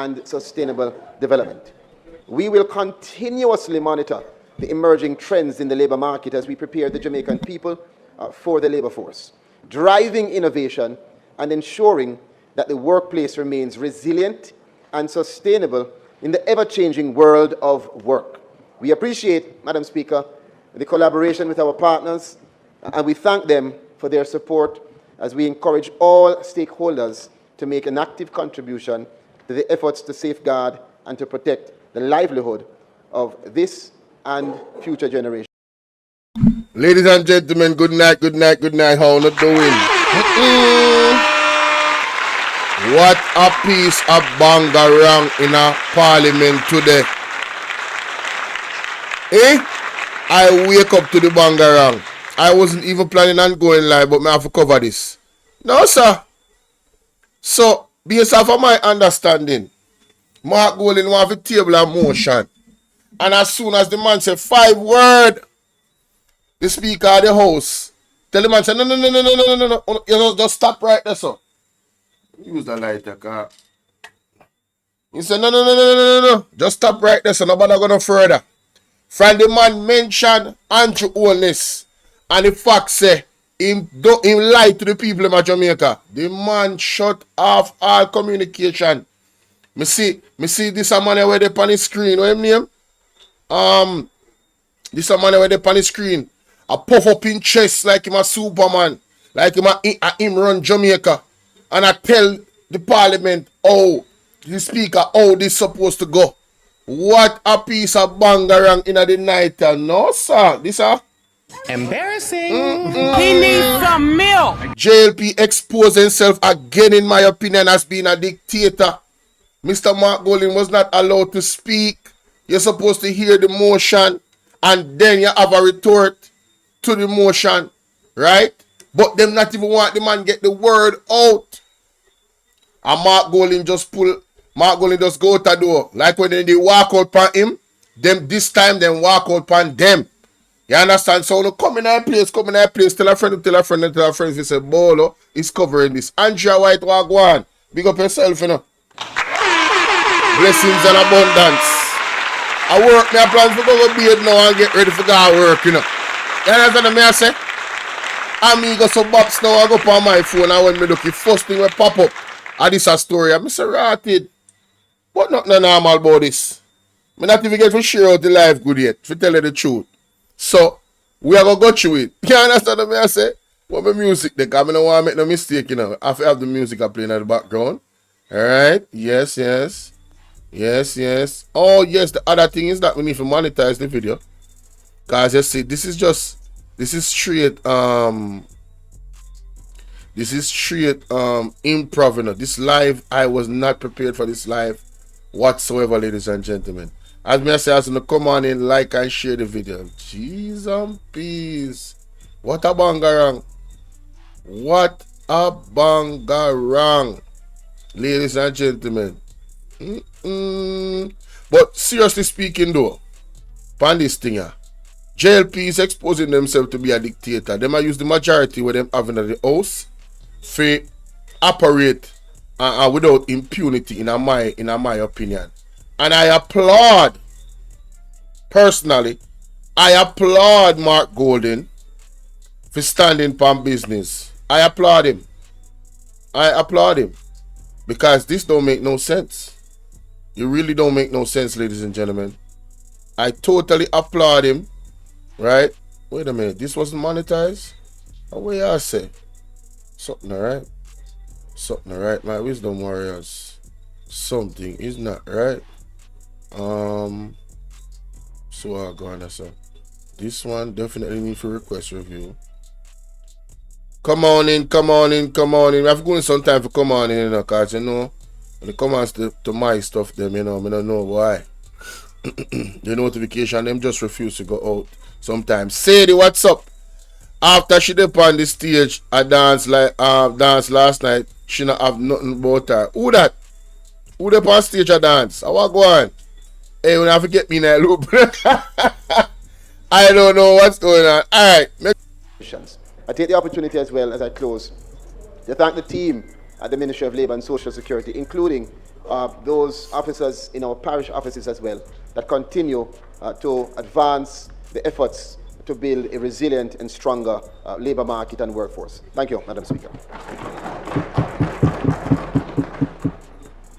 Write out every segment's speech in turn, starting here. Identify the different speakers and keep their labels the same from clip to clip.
Speaker 1: and sustainable development. We will continuously monitor the emerging trends in the labor market as we prepare the Jamaican people for the labor force, driving innovation and ensuring that the workplace remains resilient and sustainable in the ever-changing world of work. We appreciate, Madam Speaker, the collaboration with our partners, and we thank them for their support as we encourage all stakeholders to make an active contribution to the efforts to safeguard and to protect the livelihood of this and future generations.
Speaker 2: Ladies and gentlemen, good night, good night, good night. How not doing? What a piece of bangarang in a parliament today. I wake up to the bangarang. I wasn't even planning on going live, but I have to cover this. No, sir. So, based off of my understanding, Mark Golding want to table a motion. And as soon as the man said 5 words, the Speaker of the House tell the man, say, no. You know, just stop right there, sir. Use the lighter, car. He said, no. Just stop right there, so nobody go no further. From the man mentioned Andrew Holness, and the fact say, him lie to the people of Jamaica. The man shut off all communication. Me see this a man where they on the screen. What him name? This a man where they on the screen. A puff up in chest like him a Superman. Like him run Jamaica. And I tell the parliament how the speaker how this supposed to go. What a piece of bangarang in the night. No, sir. This
Speaker 3: embarrassing. He needs some milk.
Speaker 2: JLP exposed himself again, in my opinion, as being a dictator. Mr. Mark Golding was not allowed to speak. You're supposed to hear the motion and then you have a retort to the motion, right? But them not even want the man get the word out. And Mark Golding just go out the door. Like when they walk out on him, this time them walk out on them. You understand? So come in our place, tell a friend, he say, Bolo is covering this. Andrea White Wagwan, big up yourself, you know. Blessings and abundance. I work, my plans to go to bed now and get ready for go work, you know. You understand what I say? I go some box now, I go up on my phone and when me look, the first thing will pop up. And this a story. I'm so rotted. But not normal about this. I not even get to share out the life good yet, to tell you the truth. So, we are going to go through it. You understand what I say? What my music there, because I don't want to make no mistake, you know. I have the music I playing in the background. Alright? Yes. Oh, yes, the other thing is that we need to monetize the video. Because you see, this is straight improv, you know. This live, I was not prepared for this live whatsoever, ladies and gentlemen. As me I say, as you come on in, like and share the video. Jeez and peace. What a bangarang. What a bangarang. Ladies and gentlemen. But seriously speaking though, on this thing here, JLP is exposing themselves to be a dictator. They might use the majority where them having at the house for operate without impunity in my opinion. And I applaud, personally, Mark Golding for standing for business. I applaud him. Because this don't make no sense. It really don't make no sense, ladies and gentlemen. I totally applaud him. Right? Wait a minute. This wasn't monetized? What y'all say? Something alright? My wisdom warriors. Something is not right. So I'll go on there, sir. This one definitely need for request review. Come on in. We have to go in some time to come on in, you know, because, you know, when it comes to my stuff, them, you know, I don't know why. The notification, them just refuse to go out sometimes. Sadie, what's up? After she did on the stage, I danced last night, she not have nothing about her. Who that? Who they on stage a dance? I want go on. Hey, when I forget me in that loop. I don't know what's going on. Alright.
Speaker 1: I take the opportunity as well as I close to thank the team at the Ministry of Labour and Social Security, including those officers in our parish offices as well that continue to advance the efforts to build a resilient and stronger labor market and workforce. Thank you, Madam Speaker.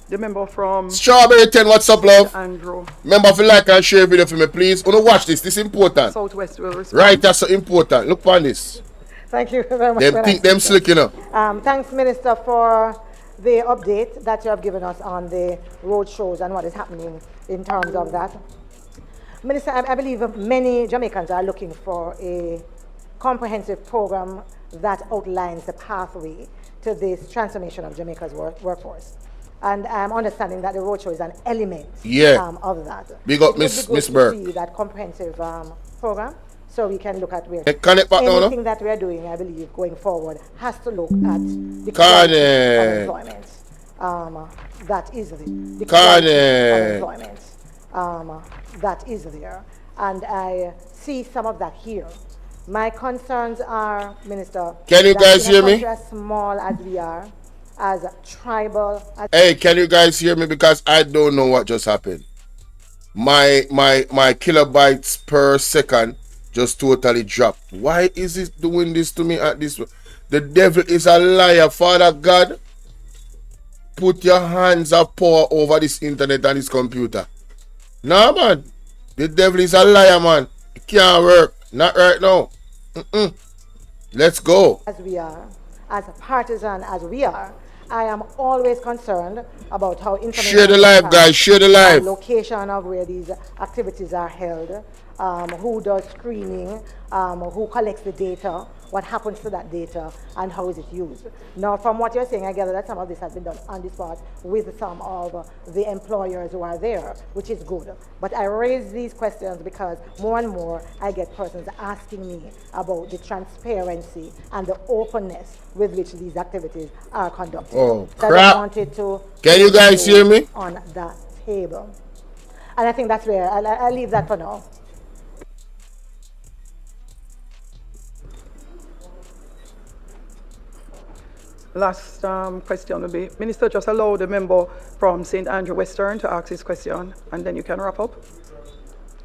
Speaker 4: The member from
Speaker 2: Strawberry 10, what's up, love?
Speaker 4: Andrew.
Speaker 2: Remember if you like and share video for me, please. Wanna watch this? This is important.
Speaker 4: Southwest will respond.
Speaker 2: Right, that's so important. Look on this.
Speaker 5: Thank you very much.
Speaker 2: Them think them slick, you know.
Speaker 5: Thanks, Minister, for the update that you have given us on the road shows and what is happening in terms of that. Minister, I believe many Jamaicans are looking for a comprehensive program that outlines the pathway to this transformation of Jamaica's workforce. And I'm understanding that the roadshow is an element of that.
Speaker 2: Big up, Miss Burke.
Speaker 5: See that comprehensive program, so we can look at where
Speaker 2: anything
Speaker 5: that we are doing, I believe, going forward, has to look at the unemployment that is that is there, and I see some of that here. My concerns are, Minister,
Speaker 2: can you guys hear me?
Speaker 5: As small as we are, as tribal.
Speaker 2: Hey, can you guys hear me? Because I don't know what just happened. My kilobytes per second just totally dropped. Why is it doing this to me at this? The devil is a liar, Father God. Put your hands of power over this internet and this computer. Nah, man. The devil is a liar, man. It can't work. Not right now. Let's go.
Speaker 5: As we are, as partisan as we are, I am always concerned about how information.
Speaker 2: Share the live, guys. Share the live.
Speaker 5: Location of where these activities are held, who does screening, who collects the data, what happens to that data, and how is it used. Now, from what you're saying, I gather that some of this has been done on the spot with some of the employers who are there, which is good. But I raise these questions because more and more I get persons asking me about the transparency and the openness with which these activities are conducted.
Speaker 2: Oh,
Speaker 5: so
Speaker 2: crap.
Speaker 5: I wanted to
Speaker 2: can you guys hear me?
Speaker 5: On that table. And I think that's where I'll leave that for now.
Speaker 4: Last question will be, Minister, just allow the member from St. Andrew Western to ask his question, and then you can wrap up.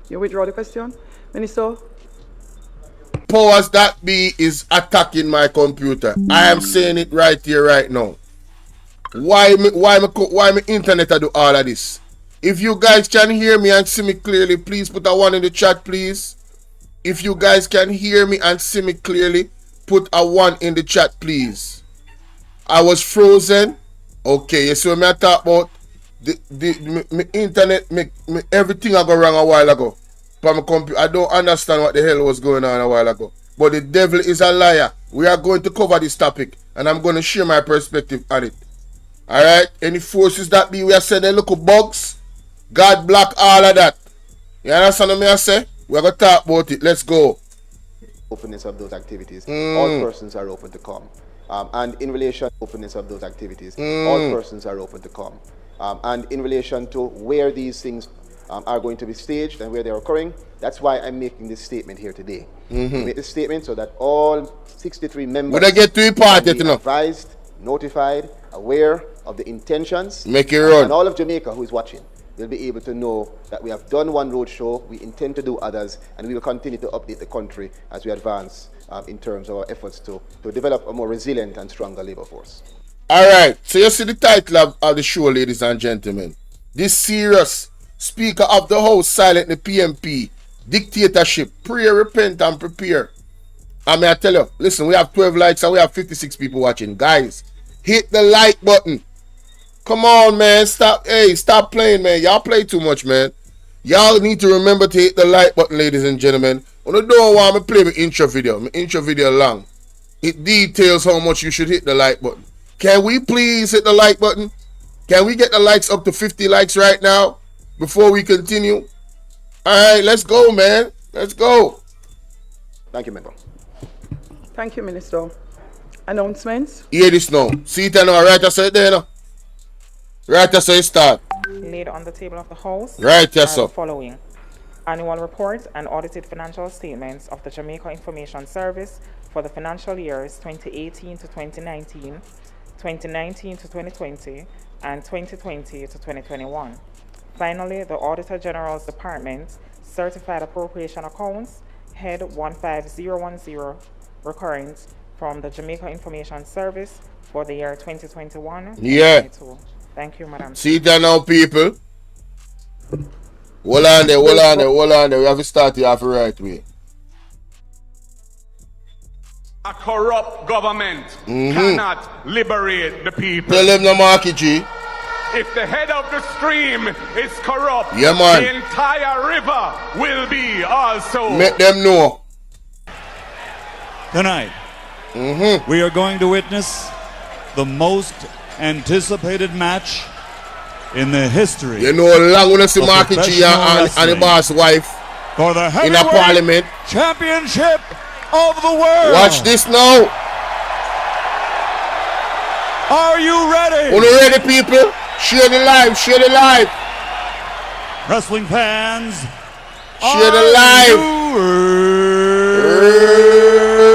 Speaker 4: You withdraw the question, Minister?
Speaker 2: Powers that be is attacking my computer. I am saying it right here, right now. Why my internet I do all of this? If you guys can hear me and see me clearly, please put a 1 in the chat, please. If you guys can hear me and see me clearly, put a 1 in the chat, please. I was frozen. Okay, you see what I talk about? My internet, everything I go wrong a while ago. From my computer, I don't understand what the hell was going on a while ago. But the devil is a liar. We are going to cover this topic, and I'm going to share my perspective on it. All right? Any forces that be, we are saying they look at bugs. God block all of that. You understand what I say? We're going to talk about it. Let's go.
Speaker 1: Openness of those activities, all persons are open to come. And in relation to openness of those activities, all persons are open to come. And in relation to where these things are going to be staged and where they're occurring, that's why I'm making this statement here today. Make this statement so that all 63 members
Speaker 2: when I get to the party,
Speaker 1: be advised, notified, aware of the intentions.
Speaker 2: Make it run.
Speaker 1: And all of Jamaica who is watching will be able to know that we have done one road show, we intend to do others, and we will continue to update the country as we advance in terms of our efforts to develop a more resilient and stronger labor force.
Speaker 2: All right, so you see the title of the show, ladies and gentlemen. This serious Speaker of the House silent the PMP, dictatorship, pray, repent, and prepare. I mean, I tell you, listen, we have 12 likes and we have 56 people watching. Guys, hit the like button. Come on, man, stop playing, man. Y'all play too much, man. Y'all need to remember to hit the like button, ladies and gentlemen. On the door, I want to play my intro video. My intro video long. It details how much you should hit the like button. Can we please hit the like button? Can we get the likes up to 50 likes right now before we continue? All right, let's go, man. Let's go.
Speaker 1: Thank you, Member.
Speaker 4: Thank you, Minister. Announcements?
Speaker 2: Hear this now. See it now. Right, I said there now. Right, I say start.
Speaker 6: Laid on the table of the House
Speaker 2: right, yes,
Speaker 6: are
Speaker 2: sir.
Speaker 6: the following: annual report and audited financial statements of the Jamaica Information Service for the financial years 2018 to 2019, 2019 to 2020, and 2020 to 2021. Finally, the Auditor General's Department certified appropriation accounts, head 15010, recurrent from the Jamaica Information Service for the year 2021.
Speaker 2: Yeah.
Speaker 6: 2022. Thank you, Madam.
Speaker 2: See that now, people. Hold on there. We have to start it off the right way.
Speaker 7: A corrupt government cannot liberate the people.
Speaker 2: Tell them no market G.
Speaker 7: If the head of the stream is corrupt,
Speaker 2: Yeah, man.
Speaker 7: the entire river will be also.
Speaker 2: Make them know.
Speaker 8: Tonight, we are going to witness the most anticipated match in the history.
Speaker 2: You know how long when I see
Speaker 8: of
Speaker 2: market G and the
Speaker 8: professional
Speaker 2: boss wife
Speaker 8: for the
Speaker 2: in a
Speaker 8: heavyweight
Speaker 2: parliament.
Speaker 8: championship of the world.
Speaker 2: Watch this now.
Speaker 8: Are you ready?
Speaker 2: Are you ready, people? Share the live.
Speaker 8: Wrestling fans,
Speaker 2: Share the live.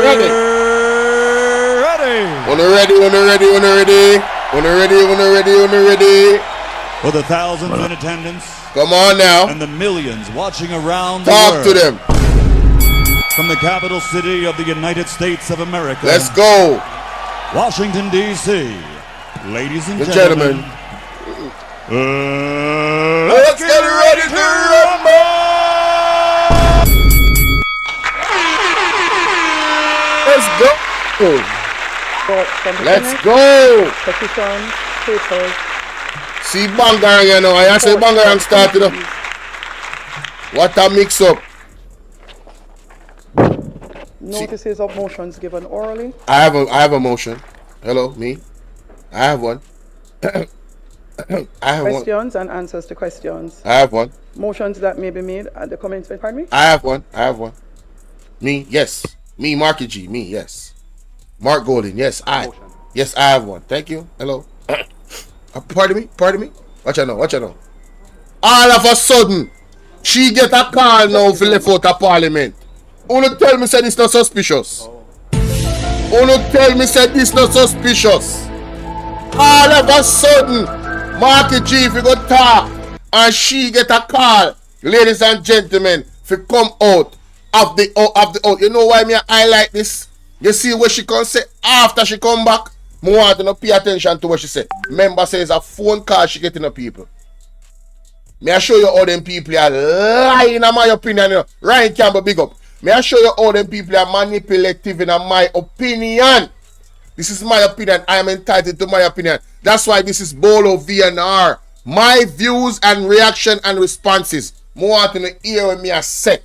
Speaker 8: Ready?
Speaker 2: Ready.
Speaker 8: For the thousands in attendance
Speaker 2: Come on now.
Speaker 8: and the millions watching around the
Speaker 2: Talk
Speaker 8: world.
Speaker 2: to them.
Speaker 8: From the capital city of the United States of America,
Speaker 2: Let's go.
Speaker 8: Washington, D.C. Ladies and
Speaker 2: The
Speaker 8: gentlemen,
Speaker 2: gentlemen.
Speaker 8: let's get ready to rumble!
Speaker 2: Let's go.
Speaker 4: But from the
Speaker 2: Let's
Speaker 4: Senate,
Speaker 2: go.
Speaker 4: petitions, papers,
Speaker 2: See Bangarang, you know. I say Bangarang started up. What a mix up.
Speaker 4: notices of motions given orally,
Speaker 2: I have a motion. Hello, me. I have one. I have one.
Speaker 4: questions and answers to questions,
Speaker 2: I have one.
Speaker 4: motions that may be made at the commencement, pardon me?
Speaker 2: I have one. Me, yes. Me, Marky G. Me, yes. Mark Golden, yes. Yes, I have one. Thank you. Hello. Pardon me. Watch out now. All of a sudden, she get a call now for left out of parliament. Uno tell me say this not suspicious. All of a sudden, Marky G if you go talk and she get a call, ladies and gentlemen, to come out of the out. You know why me I highlight this? You see what she can say after she come back? I want to pay attention to what she said. Remember says a phone call she getting the people. May I show you all them people are lying in my opinion. You know? Ryan Campbell, big up. May I show you all them people are manipulative in my opinion. This is my opinion. I am entitled to my opinion. That's why this is Bolo V&R. My views and reaction and responses. More want to hear what me I say.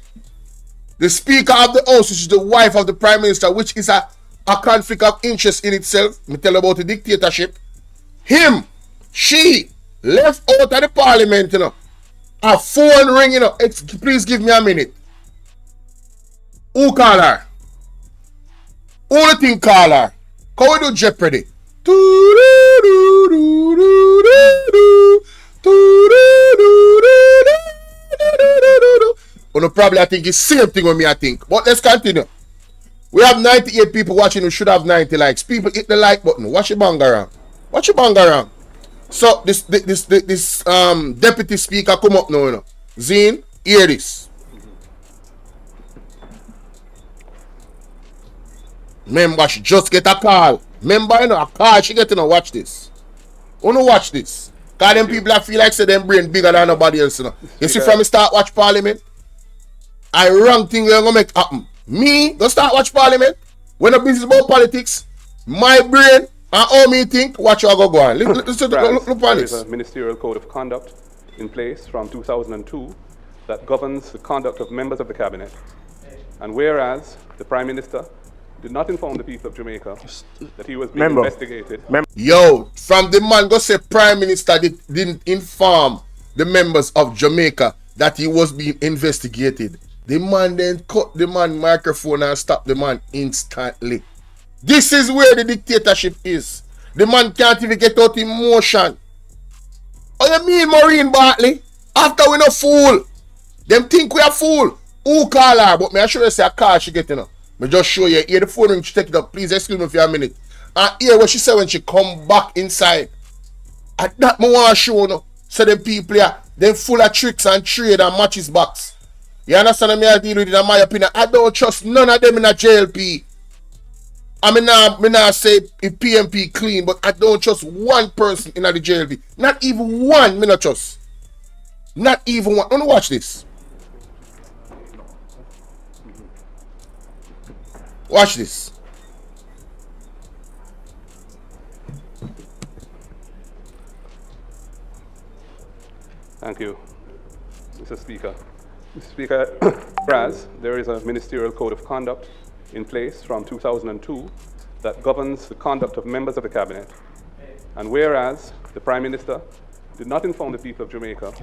Speaker 2: The Speaker of the House, which is the wife of the Prime Minister, which is a conflict of interest in itself. Me tell about the dictatorship. She left out of the parliament, you know. A phone ring, you know. Please give me a minute. Who call her? Who the thing call her? Can we do Jeopardy? Probably I think it's same thing with me, I think. But let's continue. We have 98 people watching who should have 90 likes. People hit the like button. Watch your bang around. So this deputy speaker come up now, you know. Zine, hear this. Remember, she just get a call. Remember, you know, a call she get, you know, watch this. Watch this. Cause them people that feel like say them brain bigger than nobody else, you know. You see from me start watch parliament, I wrong thing we're gonna make happen. Me, go start watch parliament. When the business about politics, my brain and how me think, watch you go on. Look on
Speaker 9: There is
Speaker 2: this.
Speaker 9: a ministerial code of conduct in place from 2002 that governs the conduct of members of the cabinet. And whereas the Prime Minister did not inform the people of Jamaica that he was being investigated.
Speaker 2: Yo, from the man go say Prime Minister didn't inform the members of Jamaica that he was being investigated. The man then cut the man microphone and stop the man instantly. This is where the dictatorship is. The man can't even get out emotion. What you mean, Maureen Bartley? After we no fool. Them think we are fool. Who call her? But me I show you say a call she getting up. Me just show you. Hear the phone ring, she take it up. Please excuse me for a minute. And hear what she said when she come back inside. And that me want to show no. So them people here, them full of tricks and trade and matches box. You understand me? I deal with it in my opinion. I don't trust none of them in a JLP. I mean, I say if PMP clean, but I don't trust one person in the JLP. Not even one, me not trust. Not even one. Don't watch this. Watch this.
Speaker 9: Thank you, Mr. Speaker. Mr. Speaker, whereas there is a ministerial code of conduct in place from 2002 that governs the conduct of members of the cabinet, and whereas the Prime Minister did not inform the people of Jamaica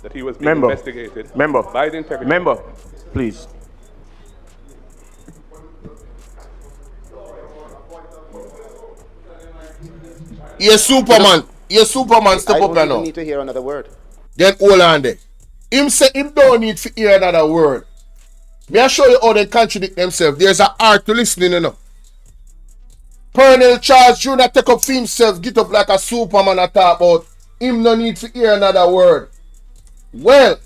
Speaker 9: that he was being investigated by the integrity...
Speaker 10: Member, please.
Speaker 2: Yes, Superman. Yes, Superman, step up now.
Speaker 1: I don't need to hear another word.
Speaker 2: Then hold on there. Him say him don't need to hear another word. May I show you how they contradict themselves. There's an art to listening, you know. Colonel Charles Jr. take up for himself, get up like a Superman and talk about him no need to hear another word. Well,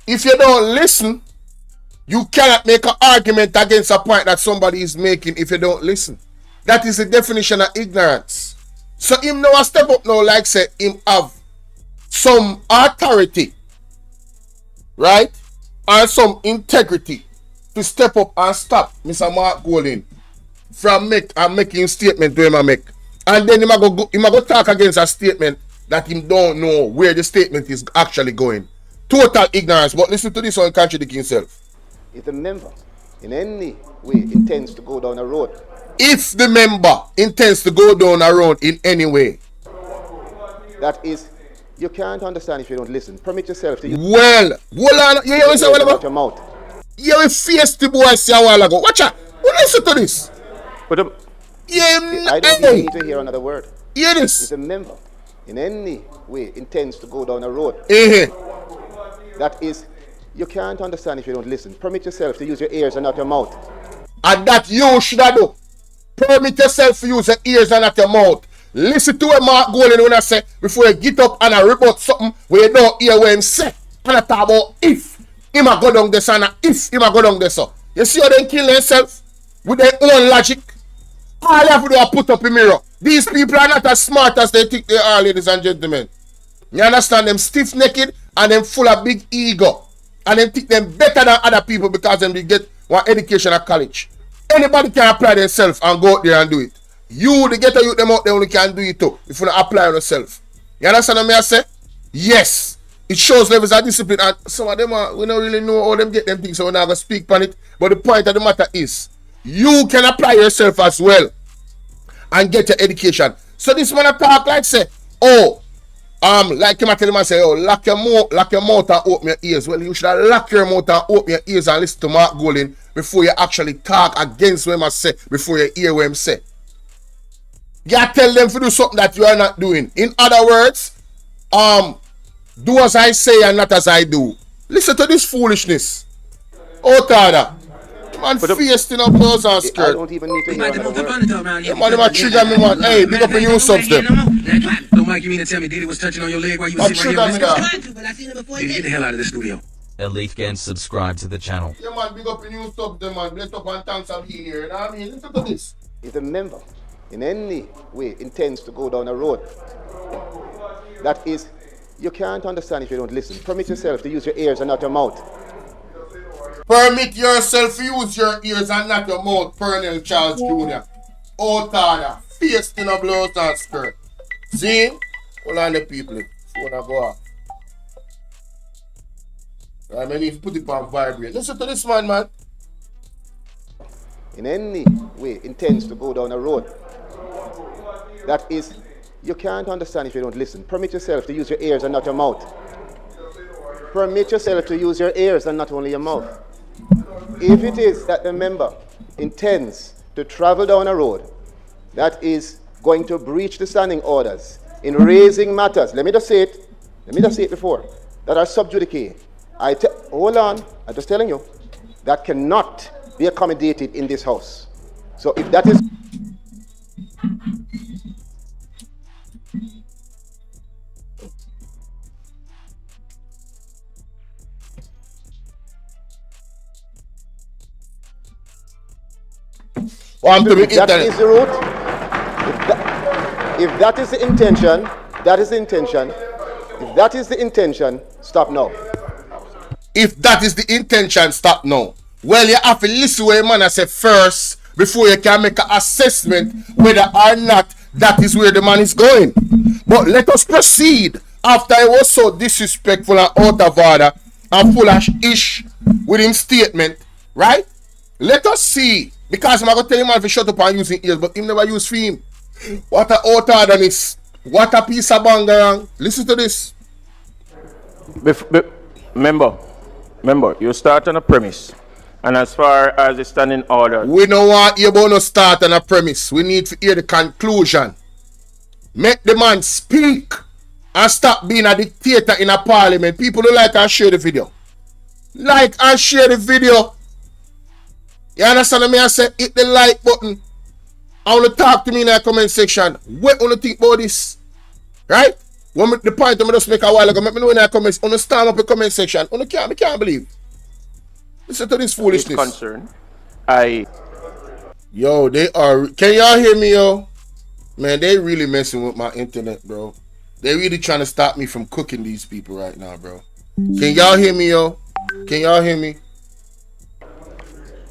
Speaker 2: if you don't listen, you cannot make an argument against a point that somebody is making if you don't listen. That is the definition of ignorance. So him now step up now like say him have some authority, right? And some integrity to step up and stop Mr. Mark Golding from making statement to him and make. And then he might go talk against a statement that him don't know where the statement is actually going. Total ignorance. But listen to this one contradict himself.
Speaker 1: If the member in any way intends to go down a road.
Speaker 2: If the member intends to go down a road in any way.
Speaker 1: That is, you can't understand if you don't listen. Permit yourself to use...
Speaker 2: Well, hold on. You hear what I say about?
Speaker 1: Your mouth.
Speaker 2: You will face the boy say a while ago. Watch out. Listen to this.
Speaker 10: But
Speaker 1: I don't even need to hear another word.
Speaker 2: Hear this.
Speaker 1: If the member in any way intends to go down a road. That is, you can't understand if you don't listen. Permit yourself to use your ears and not your mouth.
Speaker 2: And that you should have do. Permit yourself to use your ears and not your mouth. Listen to what Mark Golding when I say before you get up and I report something where you don't hear what him say. And I talk about if he might go down this and if he might go down this. So you see how they kill themselves with their own logic. All you have to do is put up a mirror. These people are not as smart as they think they are, ladies and gentlemen. You understand? Them stiff-necked and them full of big ego. And them think them better than other people because them they get one education at college. Anybody can apply themselves and go out there and do it. You, the ghetto youth, them out there only can do it too. If you don't apply yourself. You understand what I say? Yes. It shows levels of discipline. And some of them, we don't really know how them get them things, so we're not going to speak on it. But the point of the matter is, you can apply yourself as well and get your education. So this man talk like say, oh, like him I tell him I say, oh, lock your mouth and open your ears. Well, you should have lock your mouth and open your ears and listen to Mark Golding before you actually talk against what I say, before you hear what him say. You tell them to do something that you are not doing. In other words, do as I say and not as I do. Listen to this foolishness. Oh, Tada. Man, feasting up those and skirt.
Speaker 1: I don't even need to hear another word.
Speaker 2: Man, they trigger me, man. Hey, big up in you subs them.
Speaker 11: Don't mind you mean to tell me Diddy was touching on your leg while you were sitting right here.
Speaker 12: Diddy,
Speaker 11: get the hell out of the studio.
Speaker 12: Elite can subscribe to the channel.
Speaker 2: Yeah, man, big up in you subs them, man. Bless up and thanks for being here. You know what I mean? Listen to this.
Speaker 1: If the member in any way intends to go down a road, that is, you can't understand if you don't listen. Permit yourself to use your ears and not your mouth.
Speaker 2: Permit yourself to use your ears and not your mouth, Colonel Charles Jr. Oh, Tada. Face in a blouse and skirt. See? Hold on the people. Phone a go off. I mean, if you put it on vibrate. Listen to this man.
Speaker 1: In any way intends to go down a road. That is, you can't understand if you don't listen. Permit yourself to use your ears and not your mouth. Permit yourself to use your ears and not only your mouth. If it is that the member intends to travel down a road that is going to breach the standing orders in raising matters, let me just say it before, that are sub judice, hold on, I'm just telling you, that cannot be accommodated in this house. So if that is...
Speaker 2: onto the
Speaker 1: If that
Speaker 2: internet.
Speaker 1: is the route, if that is the intention, that is the intention. If that is the intention, stop now.
Speaker 2: If that is the intention, stop now. Well, you have to listen what your man say first before you can make an assessment whether or not that is where the man is going. But let us proceed after he was so disrespectful and out of order and full of ish with his statement, right? Let us see. Because I'm going to tell him man to shut up and using ears, but him never use film. What a out order this. What a piece of bangarang. Listen to this.
Speaker 10: Remember, you start on a premise. And as far as the standing order,
Speaker 2: We don't want you to start on a premise. We need to hear the conclusion. Make the man speak and stop being a dictator in a parliament. People don't like and share the video. Like and share the video. You understand what I say? Hit the like button. I want to talk to me in the comment section. What want to think about this? Right? The point I just make a while ago, let me know in the comments. On the stand up the comment section. I can't believe. Listen to this foolishness.
Speaker 10: concern,
Speaker 2: Yo, they are. Can y'all hear me, yo? Man, they really messing with my internet, bro. They really trying to stop me from cooking these people right now, bro. Can y'all hear me, yo? Can y'all hear me?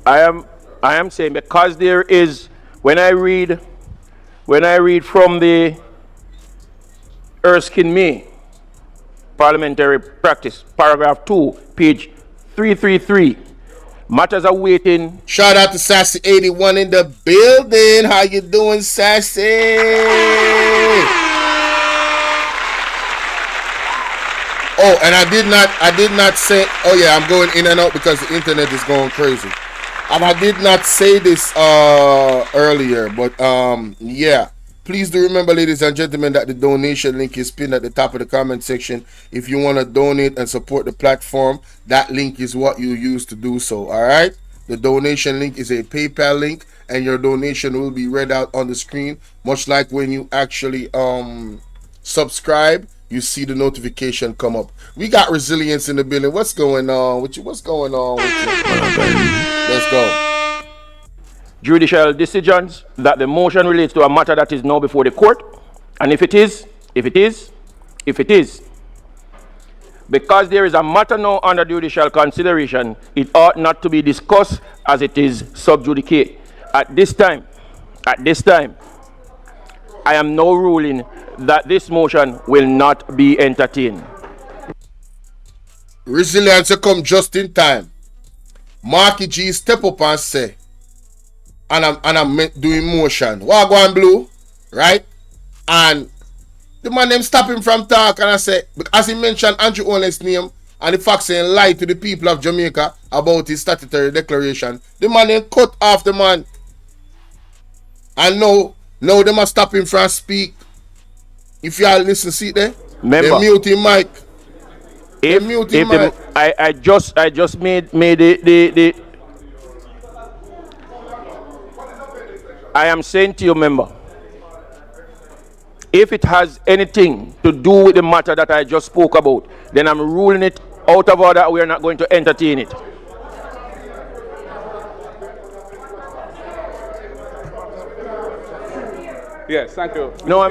Speaker 10: I am saying because there is when I read from the Erskine May Parliamentary Practice, paragraph 2, page 333. Matters are waiting.
Speaker 2: Shout out to Sassy 81 in the building. How you doing, Sassy? Oh, and I did not say. Oh yeah, I'm going in and out because the internet is going crazy. And I did not say this earlier, but yeah. Please do remember, ladies and gentlemen, that the donation link is pinned at the top of the comment section. If you want to donate and support the platform, that link is what you use to do so, all right? The donation link is a PayPal link, and your donation will be read out on the screen, much like when you actually subscribe, you see the notification come up. We got resilience in the building. What's going on with you? What's going on with you? Let's go.
Speaker 10: Judicial decisions that the motion relates to a matter that is now before the court, and if it is, because there is a matter now under judicial consideration, it ought not to be discussed as it is sub judice. At this time, I am now ruling that this motion will not be entertained.
Speaker 2: Resilience come just in time. Marky G step up and say, and I'm doing motion. What go on blue, right? And the man them stop him from talk, and I say, as he mentioned Andrew Owen's name and the fact saying lie to the people of Jamaica about his statutory declaration, the man then cut off the man. And now they must stop him from speak. If y'all listen, see there?
Speaker 10: Member,
Speaker 2: they mute him mic.
Speaker 10: I just made the I am saying to you, member, if it has anything to do with the matter that I just spoke about, then I'm ruling it out of order. We are not going to entertain it.
Speaker 9: Yes, thank you.
Speaker 10: No,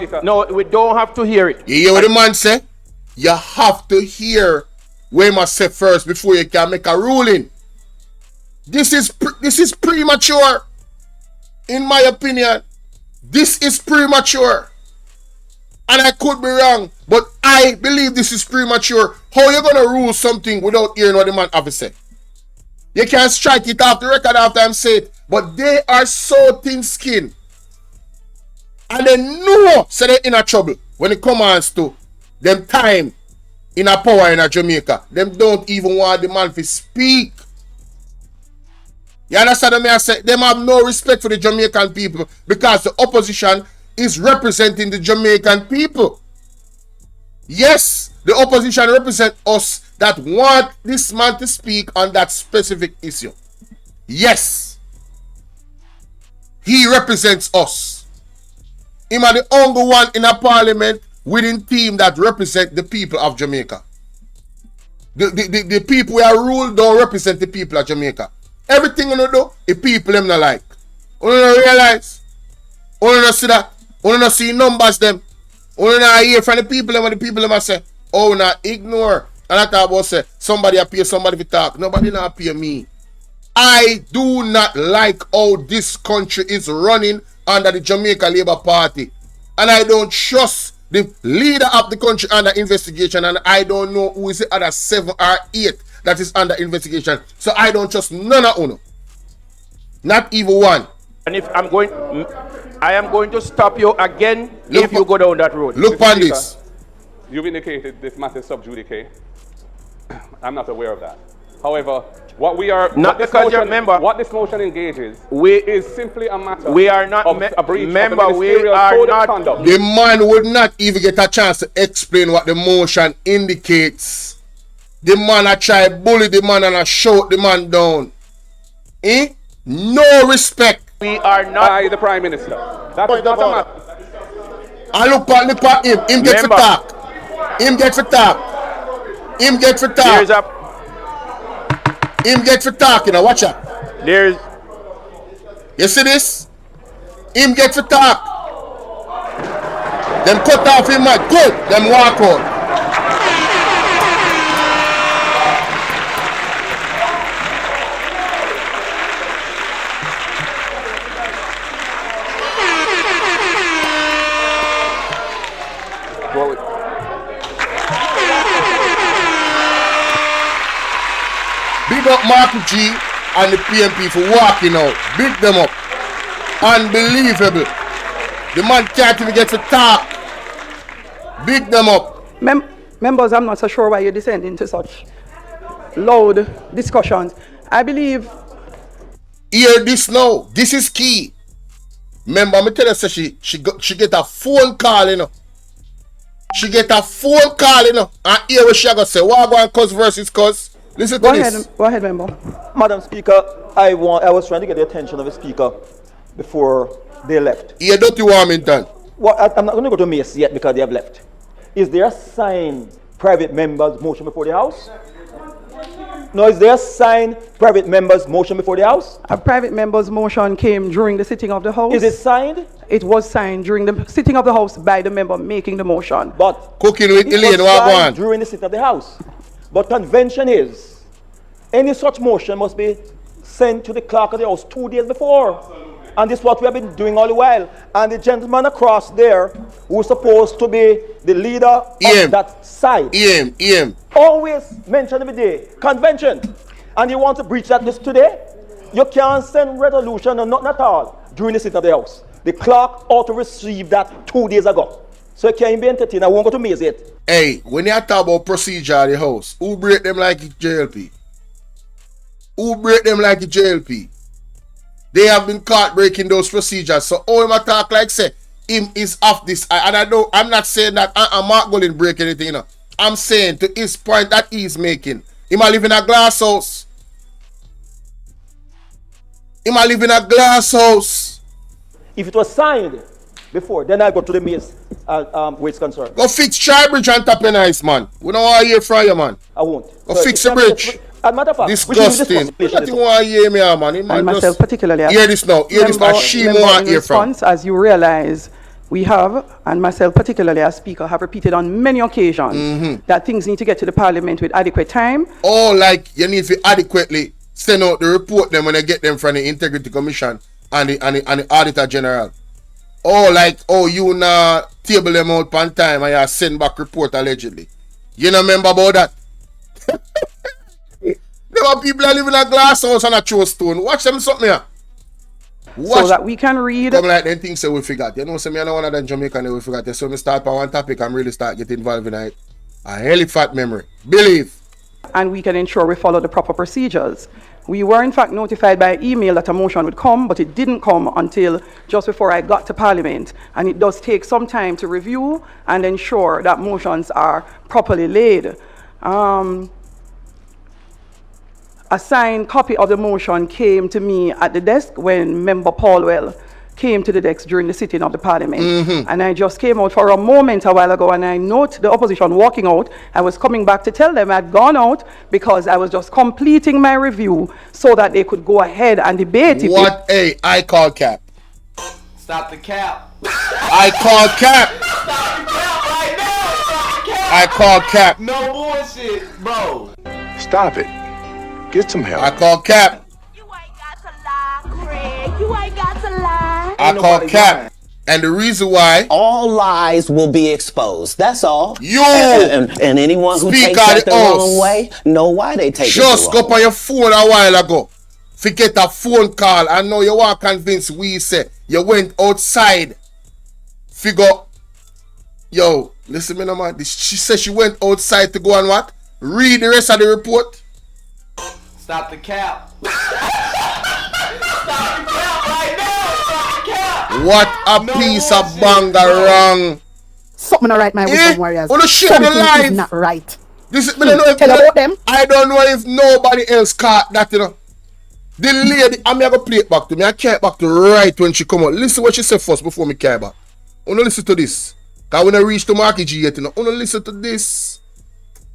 Speaker 10: we don't have to hear it.
Speaker 2: You hear what the man say? You have to hear what he must say first before you can make a ruling. This is premature. In my opinion, this is premature. And I could be wrong, but I believe this is premature. How you gonna rule something without hearing what the man have to say? You can't strike it off the record after I'm said, but they are so thin-skinned. And they know so they're in a trouble when it comes to them time in a power in a Jamaica. Them don't even want the man to speak. You understand what I say? Them have no respect for the Jamaican people because the opposition is representing the Jamaican people. Yes, the opposition represent us that want this man to speak on that specific issue. Yes. He represents us. Him are the only one in a parliament within team that represent the people of Jamaica. The people who are ruled don't represent the people of Jamaica. Everything you do, the people them not like. You don't realize. You don't see that. You don't see numbers them. You don't hear from the people them when the people them say, oh, not ignore. And I talk about say, somebody appear, somebody to talk. Nobody not appear me. I do not like how this country is running under the Jamaica Labour Party. And I don't trust the leader of the country under investigation. And I don't know who is the other 7 or 8 that is under investigation. So I don't trust none of you. Not even one.
Speaker 10: And if I am going to stop you again if you go down that road.
Speaker 2: Look on this.
Speaker 9: You've indicated this matter is sub judice. I'm not aware of that. However, what this motion engages is simply a matter
Speaker 10: we are not
Speaker 9: of a breach
Speaker 10: member,
Speaker 9: of the ministerial code of conduct.
Speaker 2: The man would not even get a chance to explain what the motion indicates. The man a try bully the man and a shout the man down. No respect.
Speaker 10: We are not
Speaker 9: by the Prime Minister. That is not a matter.
Speaker 2: I look at him. Him get to talk. Him get to talk. Him get to talk. Him get to talk, you know. Watch out. You see this? Him get to talk. Them cut off him mic. Good. Them walk out. Big up Marco G and the PMP for walking out. Big them up. Unbelievable. The man can't even get to talk. Big them up.
Speaker 4: Members, I'm not so sure why you descend into such loud discussions. I believe.
Speaker 2: Hear this now. This is key. Remember, me tell you, so she get a phone call, you know. She get a phone call, you know. And hear what she gonna say. What go on cuz versus cuz? Listen to this.
Speaker 4: Go ahead, member.
Speaker 13: Madam Speaker, I was trying to get the attention of the Speaker before they left.
Speaker 2: Yeah, don't you want me done?
Speaker 13: Well, I'm not going to go to Mace yet because they have left. Is there a signed private member's motion before the House? No, is there a signed private member's motion before the House?
Speaker 4: A private member's motion came during the sitting of the House.
Speaker 13: Is it signed?
Speaker 4: It was signed during the sitting of the House by the member making the motion.
Speaker 13: But
Speaker 2: cooking with Elaine, what go on?
Speaker 13: During the sitting of the House. But convention is, any such motion must be sent to the clerk of the House 2 days before. And this is what we have been doing all the while. And the gentleman across there, who's supposed to be the leader of that side, always mention every day, convention. And you want to breach that list today? You can't send resolution or nothing at all during the sitting of the House. The clerk ought to receive that 2 days ago. So it can't be entertained. I won't go to Maze it.
Speaker 2: Hey, when you talk about procedure at the House, who break them like a JLP? Who break them like a JLP? They have been caught breaking those procedures. So all him talk like say him is off this. And I'm not saying that Mark Gullin break anything, you know. I'm saying to his point that he's making. He might live in a glass house. He might live in a glass house.
Speaker 13: If it was signed before, then I go to the Mace where it's concerned.
Speaker 2: Go fix Tribridge on top of nice, man. We don't want to hear from you, man.
Speaker 13: I won't.
Speaker 2: Go fix the bridge.
Speaker 13: As a matter of fact,
Speaker 2: disgusting. What you want to hear me, man?
Speaker 4: And myself particularly.
Speaker 2: Hear this now. Hear this now. She want to hear from.
Speaker 4: As you realize, we have, and myself particularly as Speaker, have repeated on many occasions that things need to get to the Parliament with adequate time.
Speaker 2: Oh, like you need to adequately send out the report them when they get them from the Integrity Commission and the Auditor General. Oh, like, oh, you not table them out on time and you send back report allegedly. You know remember about that? There are people that live in a glass house and a true stone. Watch them something here.
Speaker 4: So that we can read.
Speaker 2: Come like them things say we forgot. You know, so me and one of them Jamaican we forgot. So me start on one topic and really start getting involved in it. A hell fat memory. Believe.
Speaker 4: And we can ensure we follow the proper procedures. We were in fact notified by email that a motion would come, but it didn't come until just before I got to Parliament. And it does take some time to review and ensure that motions are properly laid. A signed copy of the motion came to me at the desk when Member Paulwell came to the desk during the sitting of the parliament. And I just came out for a moment a while ago, and I note the opposition walking out. I was coming back to tell them I'd gone out because I was just completing my review so that they could go ahead and debate it.
Speaker 2: What? Hey, I call cap.
Speaker 14: Stop the cap.
Speaker 2: I call cap.
Speaker 14: Stop the cap right now. Stop the cap.
Speaker 2: I call cap.
Speaker 14: No bullshit, bro.
Speaker 7: Stop it. Get some help.
Speaker 2: I call cap.
Speaker 15: You ain't got to lie.
Speaker 2: I call cap. And the reason why
Speaker 16: all lies will be exposed. That's all.
Speaker 2: You
Speaker 16: and anyone who takes that the wrong way know why they take it the wrong way.
Speaker 2: Just go on your phone a while ago. Forget a phone call. I know you want to convince we say you went outside. Figure. Yo, listen me now, man. She said she went outside to go and what? Read the rest of the report.
Speaker 14: Stop the cap. Stop the cap right now. Stop the cap.
Speaker 2: What a piece of bangarang.
Speaker 17: Something not right, my wisdom warriors.
Speaker 2: On the shit on the live.
Speaker 17: Is not right.
Speaker 2: This is, tell
Speaker 17: about them.
Speaker 2: I don't know if nobody else caught that, you know. The lady, I'm going to play it back to me. I carry it back to right when she come out. Listen what she said first before me carry back. I want to listen to this. Because when I reach to Marky G yet, you know. I want to listen to this.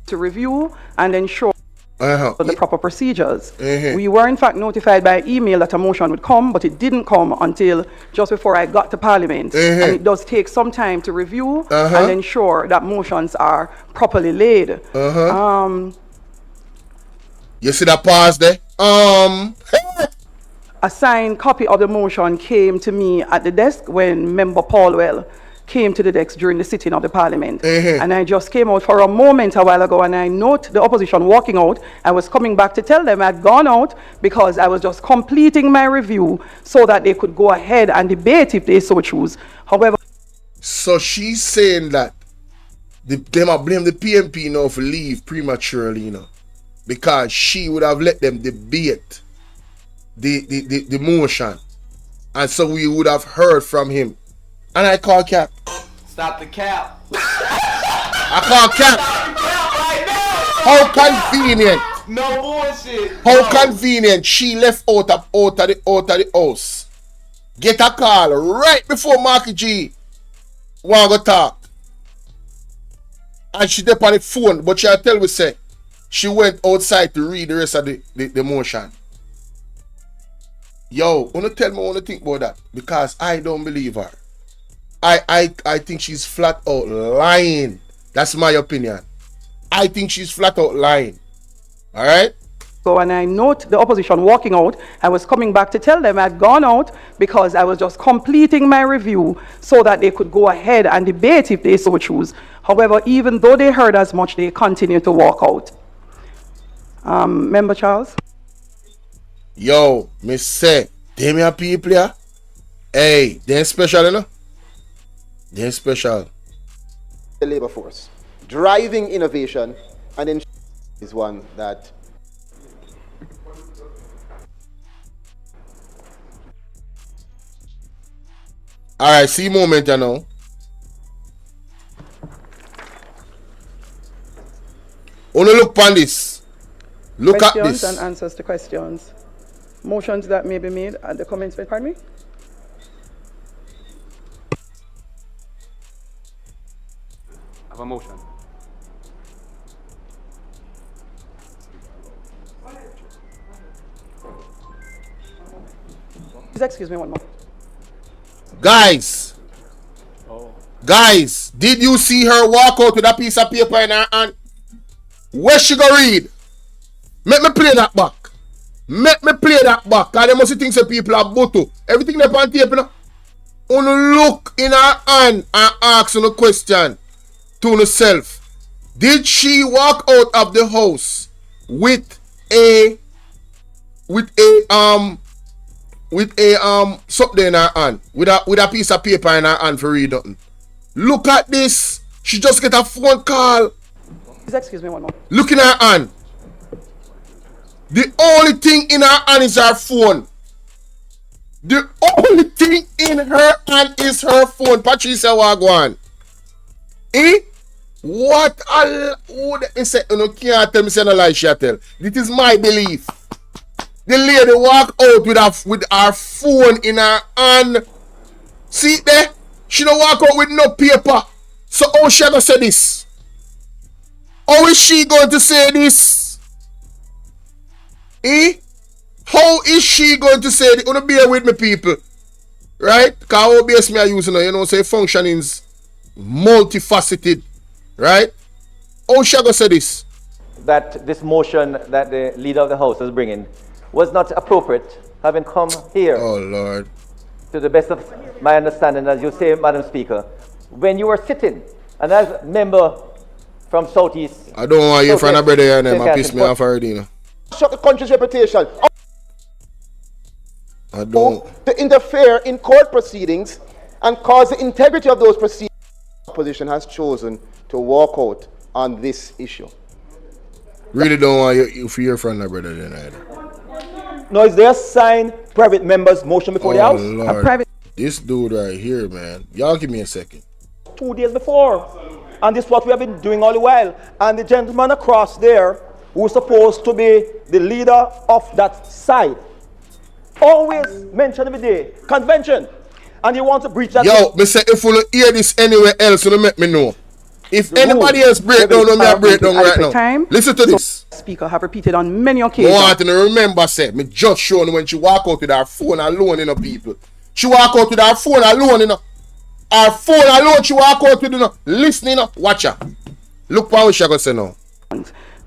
Speaker 4: To review and ensure the proper procedures. We were in fact notified by email that a motion would come, but it didn't come until just before I got to Parliament. And it does take some time to review and ensure that motions are properly laid.
Speaker 2: You see that pause there?
Speaker 4: A signed copy of the motion came to me at the desk when Member Paulwell came to the desk during the sitting of the parliament. And I just came out for a moment a while ago, and I note the opposition walking out. I was coming back to tell them I'd gone out because I was just completing my review so that they could go ahead and debate if they so choose. However,
Speaker 2: so she's saying that they might blame the PMP now for leave prematurely, you know, because she would have let them debate the motion, and so we would have heard from him. And I call cap.
Speaker 14: Stop the cap.
Speaker 2: I call cap.
Speaker 14: Stop the cap right now.
Speaker 2: How convenient.
Speaker 14: No bullshit.
Speaker 2: How convenient. She left out of the house. Get a call right before Marky G want to talk. And she dep on the phone, but she'll tell we say she went outside to read the rest of the motion. Yo, wanna tell me what you think about that? Because I don't believe her. I think she's flat out lying. That's my opinion. I think she's flat out lying. Alright?
Speaker 4: So when I note the opposition walking out, I was coming back to tell them I'd gone out because I was just completing my review so that they could go ahead and debate if they so choose. However, even though they heard as much, they continue to walk out. Member Charles?
Speaker 2: Yo, me say, them your people here, hey, they're special, you know? They're special.
Speaker 1: The labor force. Driving innovation and is one that
Speaker 2: alright, see moment you know. Wanna look on this. Look at
Speaker 4: questions
Speaker 2: this.
Speaker 4: and answers to questions. Motions that may be made at the commencement, pardon me?
Speaker 9: I have a motion.
Speaker 4: Please excuse me one more.
Speaker 2: Guys, did you see her walk out with a piece of paper in her hand? Where she go read? Make me play that back. Make me play that back. Cause they must think some people are buto. Everything they on tape, you know. Only look in her hand and ask a question to herself. Did she walk out of the house with a something in her hand, with a piece of paper in her hand for read nothing? Look at this. She just get a phone call.
Speaker 4: Please excuse me one more.
Speaker 2: Look in her hand. The only thing in her hand is her phone. The only thing in her hand is her phone. Patricia Wagwan. What a you can't tell me say no lie she tell. This is my belief. The lady walk out with her phone in her hand See there? She don't walk out with no paper. So how she gonna say this? How is she going to say this? Eh? How is she going to say this? Wanna bear with me, people. Right? Because OBS me are using, you know, say functioning is multifaceted. Right? How she gonna say this?
Speaker 13: That this motion that the leader of the House is bringing was not appropriate, having come here.
Speaker 2: Oh, Lord.
Speaker 13: To the best of my understanding, as you say, Madam Speaker, when you were sitting, and as member from Southeast...
Speaker 2: I don't want you friend a brother here, and I piss me off already, you know.
Speaker 1: Shut the country's reputation.
Speaker 2: I don't.
Speaker 1: To interfere in court proceedings and cause the integrity of those proceedings. The opposition has chosen to walk out on this issue.
Speaker 2: Really don't want you for your friend a brother then either.
Speaker 13: No, is there a signed private member's motion before the House?
Speaker 2: Lord.
Speaker 13: A private...
Speaker 2: This dude right here, man. Y'all give me a second.
Speaker 13: 2 days before. And this is what we have been doing all the while. And the gentleman across there, who is supposed to be the leader of that side, always mention every day, convention. And you want to breach that.
Speaker 2: Yo, me say if you hear this anywhere else, you let me know. If anybody else break down, let me break down right now. Listen to this.
Speaker 4: Speaker have repeated on many occasions.
Speaker 2: I want to remember, say, me just showing when she walk out with her phone alone, you know, people. She walk out with her phone alone, you know. Her phone alone, she walk out with, you know. Listening, you know. Watch her. Look what she gonna say now.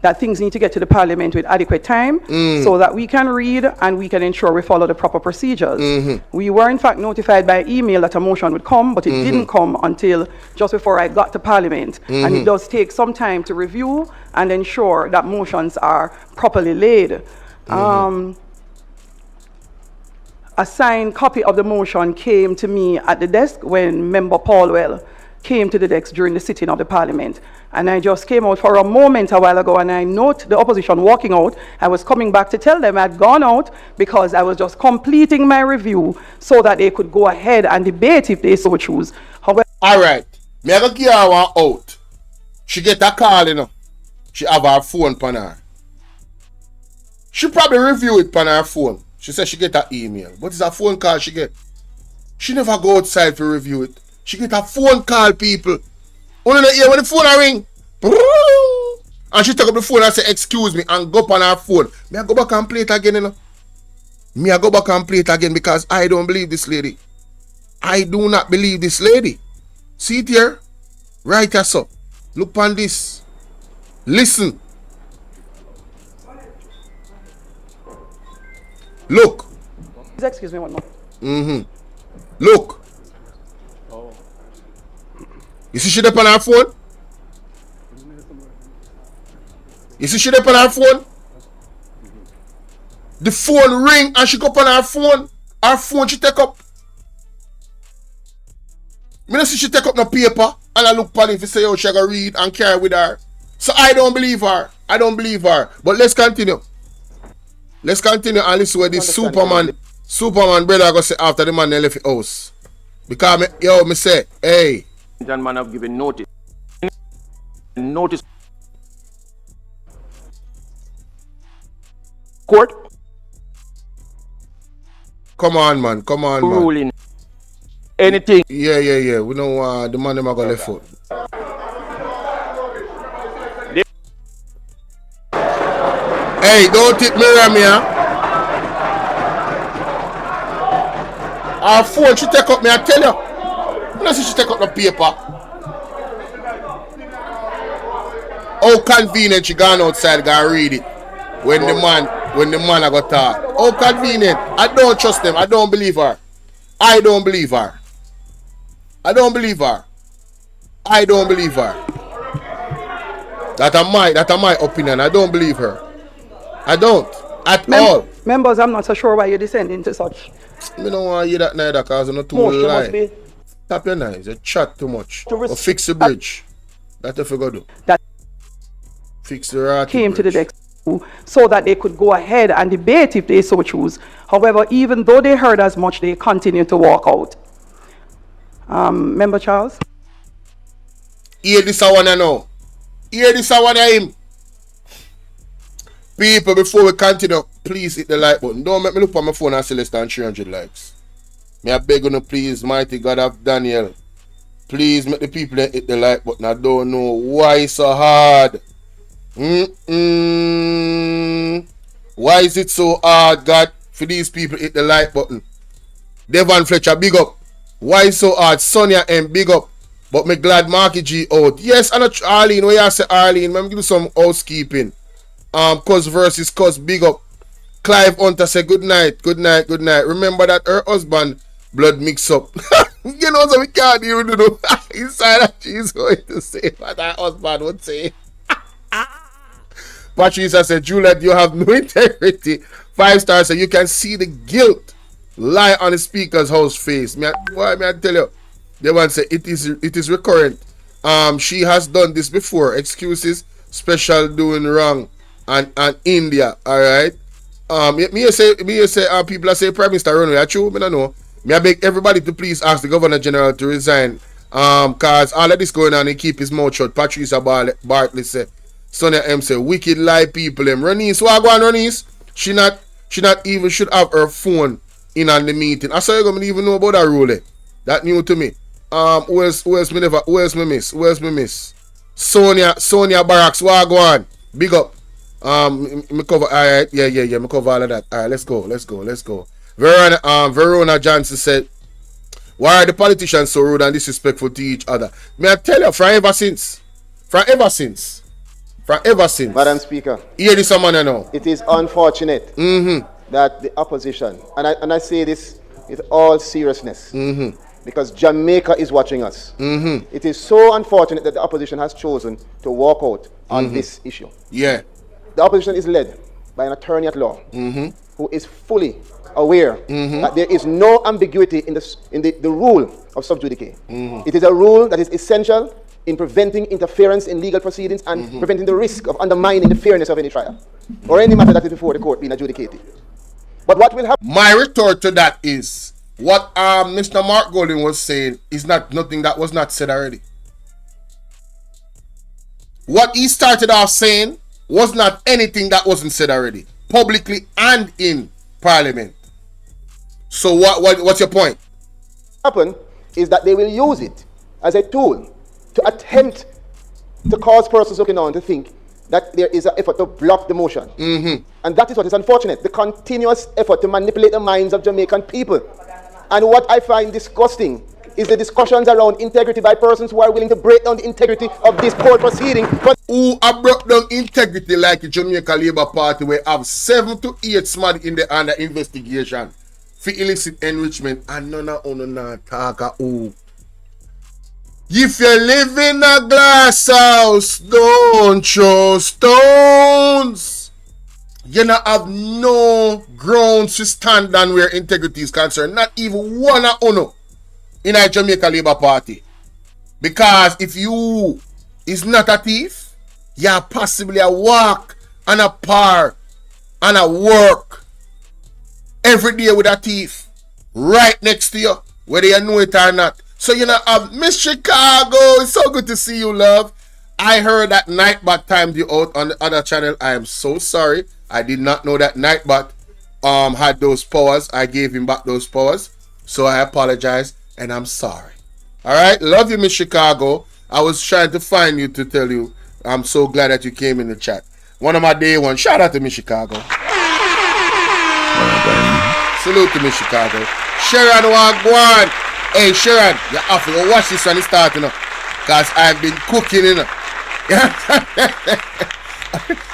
Speaker 4: That things need to get to the Parliament with adequate time so that we can read and we can ensure we follow the proper procedures. We were in fact notified by email that a motion would come, but it didn't come until just before I got to Parliament. And it does take some time to review and ensure that motions are properly laid. A signed copy of the motion came to me at the desk when Member Paulwell came to the desk during the sitting of the Parliament. And I just came out for a moment a while ago and I note the opposition walking out. I was coming back to tell them I'd gone out because I was just completing my review so that they could go ahead and debate if they so choose. However,
Speaker 2: all right, me I go give her one out. She get a call, you know. She have her phone on her. She probably review it on her phone. She said she get an email. What is a phone call she get? She never go outside to review it. She get a phone call, people. Only the ear when the phone ring. And she take up the phone and say, excuse me, and go up on her phone. Me I go back and play it again, you know. Me I go back and play it again because I don't believe this lady. I do not believe this lady. See it here? Right here, so. Look on this. Listen. Look.
Speaker 4: Excuse me one more.
Speaker 2: Look. You see she up on her phone? You see she up on her phone? The phone ring and she go up on her phone. Her phone she take up. Me don't see she take up no paper and I look upon it to say how she gonna read and carry with her. So I don't believe her. I don't believe her. But let's continue. Let's continue and listen what this Superman brother gonna say after the man left the house. Because me say, hey.
Speaker 10: Gentlemen have given notice. Court.
Speaker 2: Come on, man. Come on, man.
Speaker 10: Ruling. Anything.
Speaker 2: Yeah. We don't want the man them are gonna left foot. Hey, don't take mirror me, huh? Our phone she take up me, I tell you. I don't see she take up the paper. How convenient she gone outside go read it when the man I got talk. How convenient. I don't trust them. I don't believe her. I don't believe her. I don't believe her. I don't believe her. That's my opinion. I don't believe her. I don't. At all.
Speaker 4: Members, I'm not so sure why you're descending to such.
Speaker 2: I don't want to hear that neither because I'm not too lie. Tap your knives. You chat too much. Or fix the bridge. That's what you got to do. That fix the rat.
Speaker 4: Came to the desk so that they could go ahead and debate if they so choose. However, even though they heard as much, they continue to walk out. Member Charles?
Speaker 2: Hear this I wanna know. Hear this I wanna him. People, before we continue, please hit the like button. Don't make me look on my phone and see less than 300 likes. Me I beg you please, mighty God of Daniel. Please make the people hit the like button. I don't know why it's so hard. Why is it so hard, God, for these people hit the like button? Devon Fletcher, big up. Why is so hard? Sonia M, big up. But me glad Marky G out. Yes, and Arlene, where you say Arlene, let me give you some housekeeping. Cuz versus Cuz, big up. Clive Hunter say good night, good night, good night. Remember that her husband blood mix up. You know, so we can't even do inside that she's going to say what her husband would say. Patricia said, Juliet, you have no integrity. 5 stars said, you can see the guilt lie on the speaker's house face. May I tell you? They want to say it is recurrent. She has done this before. Excuses, special doing wrong, and India. All right. Me say people are saying Prime Minister Runway. I true. Me don't know. Me I beg everybody to please ask the Governor General to resign. Cause all of this going on, he keep his mouth shut. Patricia Bartley say. Sonia M say wicked lie people. Ronice, what go on, Ronice? She not even should have her phone in on the meeting. I saw you gonna even know about that rule. That new to me. Where's me miss? Sonia Barracks, what go on? Big up. Me cover. Alright, yeah. Me cover all of that. Alright, let's go. Verona Johnson said, why are the politicians so rude and disrespectful to each other? May I tell you, from ever since.
Speaker 1: Madam Speaker.
Speaker 2: Hear this, someone I know.
Speaker 1: It is unfortunate that the opposition, and I say this with all seriousness, because Jamaica is watching us. It is so unfortunate that the opposition has chosen to walk out on this issue.
Speaker 2: Yeah.
Speaker 1: The opposition is led by an attorney at law who is fully aware that there is no ambiguity in the rule of sub judice. It is a rule that is essential in preventing interference in legal proceedings and preventing the risk of undermining the fairness of any trial or any matter that is before the court being adjudicated. But what will happen?
Speaker 2: My retort to that is what Mr. Mark Golden was saying is nothing that was not said already. What he started off saying was not anything that wasn't said already, publicly and in Parliament. So what's your point?
Speaker 1: What will happen is that they will use it as a tool to attempt to cause persons looking on to think that there is an effort to block the motion. And that is what is unfortunate, the continuous effort to manipulate the minds of Jamaican people. And what I find disgusting is the discussions around integrity by persons who are willing to break down the integrity of this court proceeding. But
Speaker 2: who have broke down integrity like the Jamaica Labour Party, where have 7 to 8 somebody in the under investigation for illicit enrichment, and none of them talk who. If you live in a glass house, don't throw stones. You don't have no grounds to stand on where integrity is concerned. Not even one of uno in a Jamaica Labour Party. Because if you is not a thief, you are possibly a walk and a par and a work every day with a thief right next to you, whether you know it or not. So you know, Miss Chicago, it's so good to see you, love. I heard that Nightbot timed you out on the other channel. I am so sorry. I did not know that Nightbot had those powers. I gave him back those powers. So I apologize and I'm sorry. Alright, love you, Miss Chicago. I was trying to find you to tell you I'm so glad that you came in the chat. One of my day one. Shout out to Miss Chicago. Salute to Miss Chicago. Sharon Wagwan. Hey Sharon, you have to go watch this when it's starting up. Because I've been cooking in it.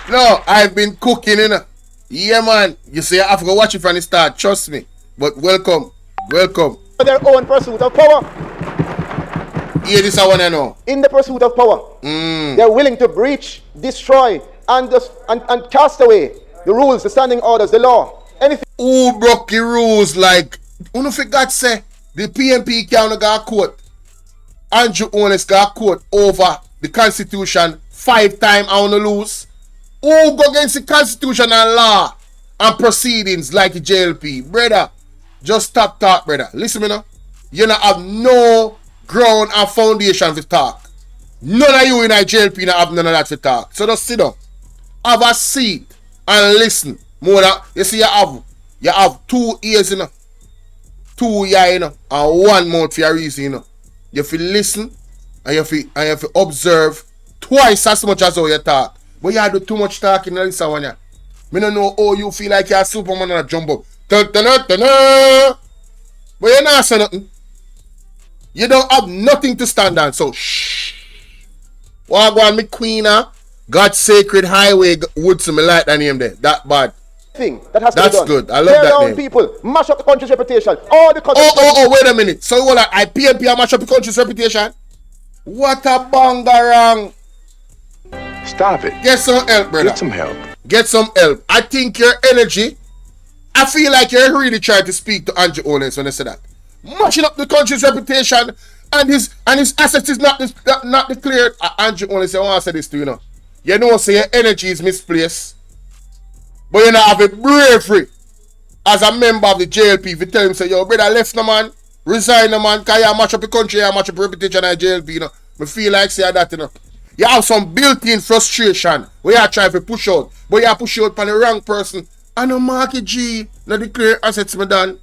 Speaker 2: No, I've been cooking in it. Yeah man, you say I have to go watch it from the start, trust me. But welcome.
Speaker 1: For their own pursuit of power.
Speaker 2: Yeah, this I want to know.
Speaker 1: In the pursuit of power, they're willing to breach, destroy, and cast away the rules, the standing orders, the law. Anything.
Speaker 2: Who broke the rules like, who no forgot say, the PMP can't go to court. Andrew Owens got court over the Constitution 5 times I want to lose. Who go against the Constitution and law and proceedings like the JLP? Brother, just stop talk, brother. Listen me now. You don't have no ground and foundation to talk. None of you in the JLP don't have none of that to talk. So just sit down. Have a seat and listen. More than, you see you have 2 ears in 2 years, you know, and 1 month for a reason, you know. You have to listen and you have to observe twice as much as how you talk. But you do too much talking in this one. I don't know how you feel like you're a Superman and a jump up. But you're not saying nothing. You don't have nothing to stand on, so shh. Wagwan, me queen, God's sacred highway, Woodson, me like that name there. That bad.
Speaker 1: Thing that has to be done.
Speaker 2: That's good. I love
Speaker 1: Tear
Speaker 2: that
Speaker 1: down
Speaker 2: name.
Speaker 1: people, mash up the country's reputation. All the country.
Speaker 2: Wait a minute. So you like I PNP and mash up the country's reputation? What a bangarang.
Speaker 7: Stop it.
Speaker 2: Get some help, brother.
Speaker 7: Get some help.
Speaker 2: Get some help. I think your energy, I feel like you're really trying to speak to Andrew Owens when I say that. Mashing up the country's reputation and his assets is not declared. Andrew Owens, I want to say this to you know. You know, say your energy is misplaced. But you know, have a bravery as a member of the JLP. If you tell him, say, yo, brother, left no man, resign no man, because you match up the country, you match up the reputation of JLP, you know. I feel like say that, you know. You have some built-in frustration where you are trying to push out, but you push out on the wrong person. I know Marky G, no declare assets me done.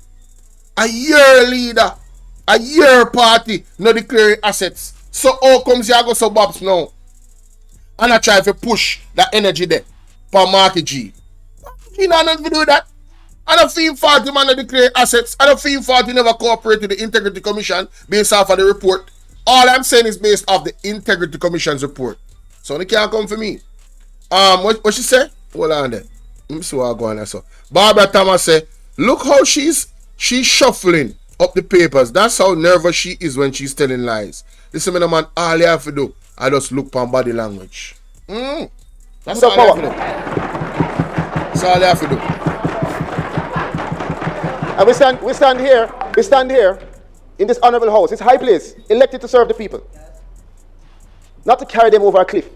Speaker 2: A year leader, a year party, no declare assets. So how comes you go so Bobs now? And I try to push that energy there for Marky G. You know nothing to do with that. I don't feel fault man to declare assets. I don't feel fault never cooperate with the Integrity Commission based off of the report. All I'm saying is based off the Integrity Commission's report. So they can't come for me. What she say? Hold on there. Let me see what I go on there. So Barbara Thomas say, look how she's shuffling up the papers. That's how nervous she is when she's telling lies. Listen, man, all you have to do, I just look on body language. That's all you have to do. That's all you have to do.
Speaker 1: And we stand here in this honorable house, this high place, elected to serve the people. Not to carry them over a cliff.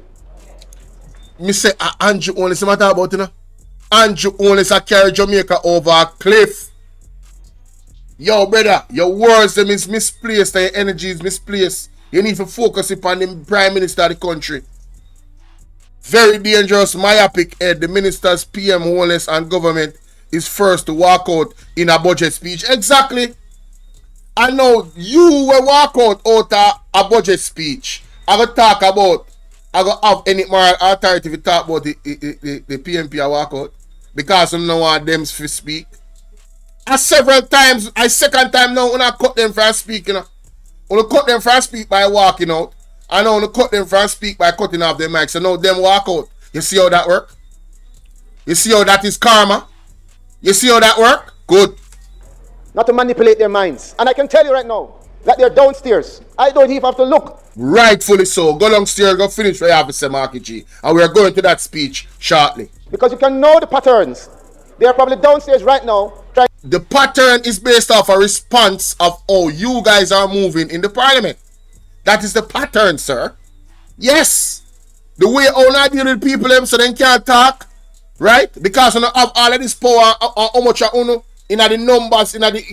Speaker 2: Me say, Andrew only say matter about, you know. Andrew only say carry Jamaica over a cliff. Yo, brother, your words them is misplaced and your energy is misplaced. You need to focus upon the Prime Minister of the country. Very dangerous, myopic head. The minister's PM, wholeness and government is first to walk out in a budget speech. Exactly. I know you will walk out a budget speech. I will talk about, I will have any moral authority to talk about the PMP I walk out. Because I don't want them to speak. Several times, second time now, when I cut them from speaking, you know. When I cut them from speak by walking out. I know when I cut them from speak by cutting off their mics. So now them walk out. You see how that work? You see how that is karma? You see how that work? Good.
Speaker 1: Not to manipulate their minds. And I can tell you right now that they're downstairs. I don't even have to look.
Speaker 2: Rightfully so. Go downstairs, go finish what you have to say, Marky G. And we are going to that speech shortly.
Speaker 1: Because you can know the patterns. They are probably downstairs right now.
Speaker 2: The pattern is based off a response of how you guys are moving in the parliament. That is the pattern, sir. Yes. The way I deal with people them so they can't talk. Right? Because you have all of this power how much you in the numbers, in the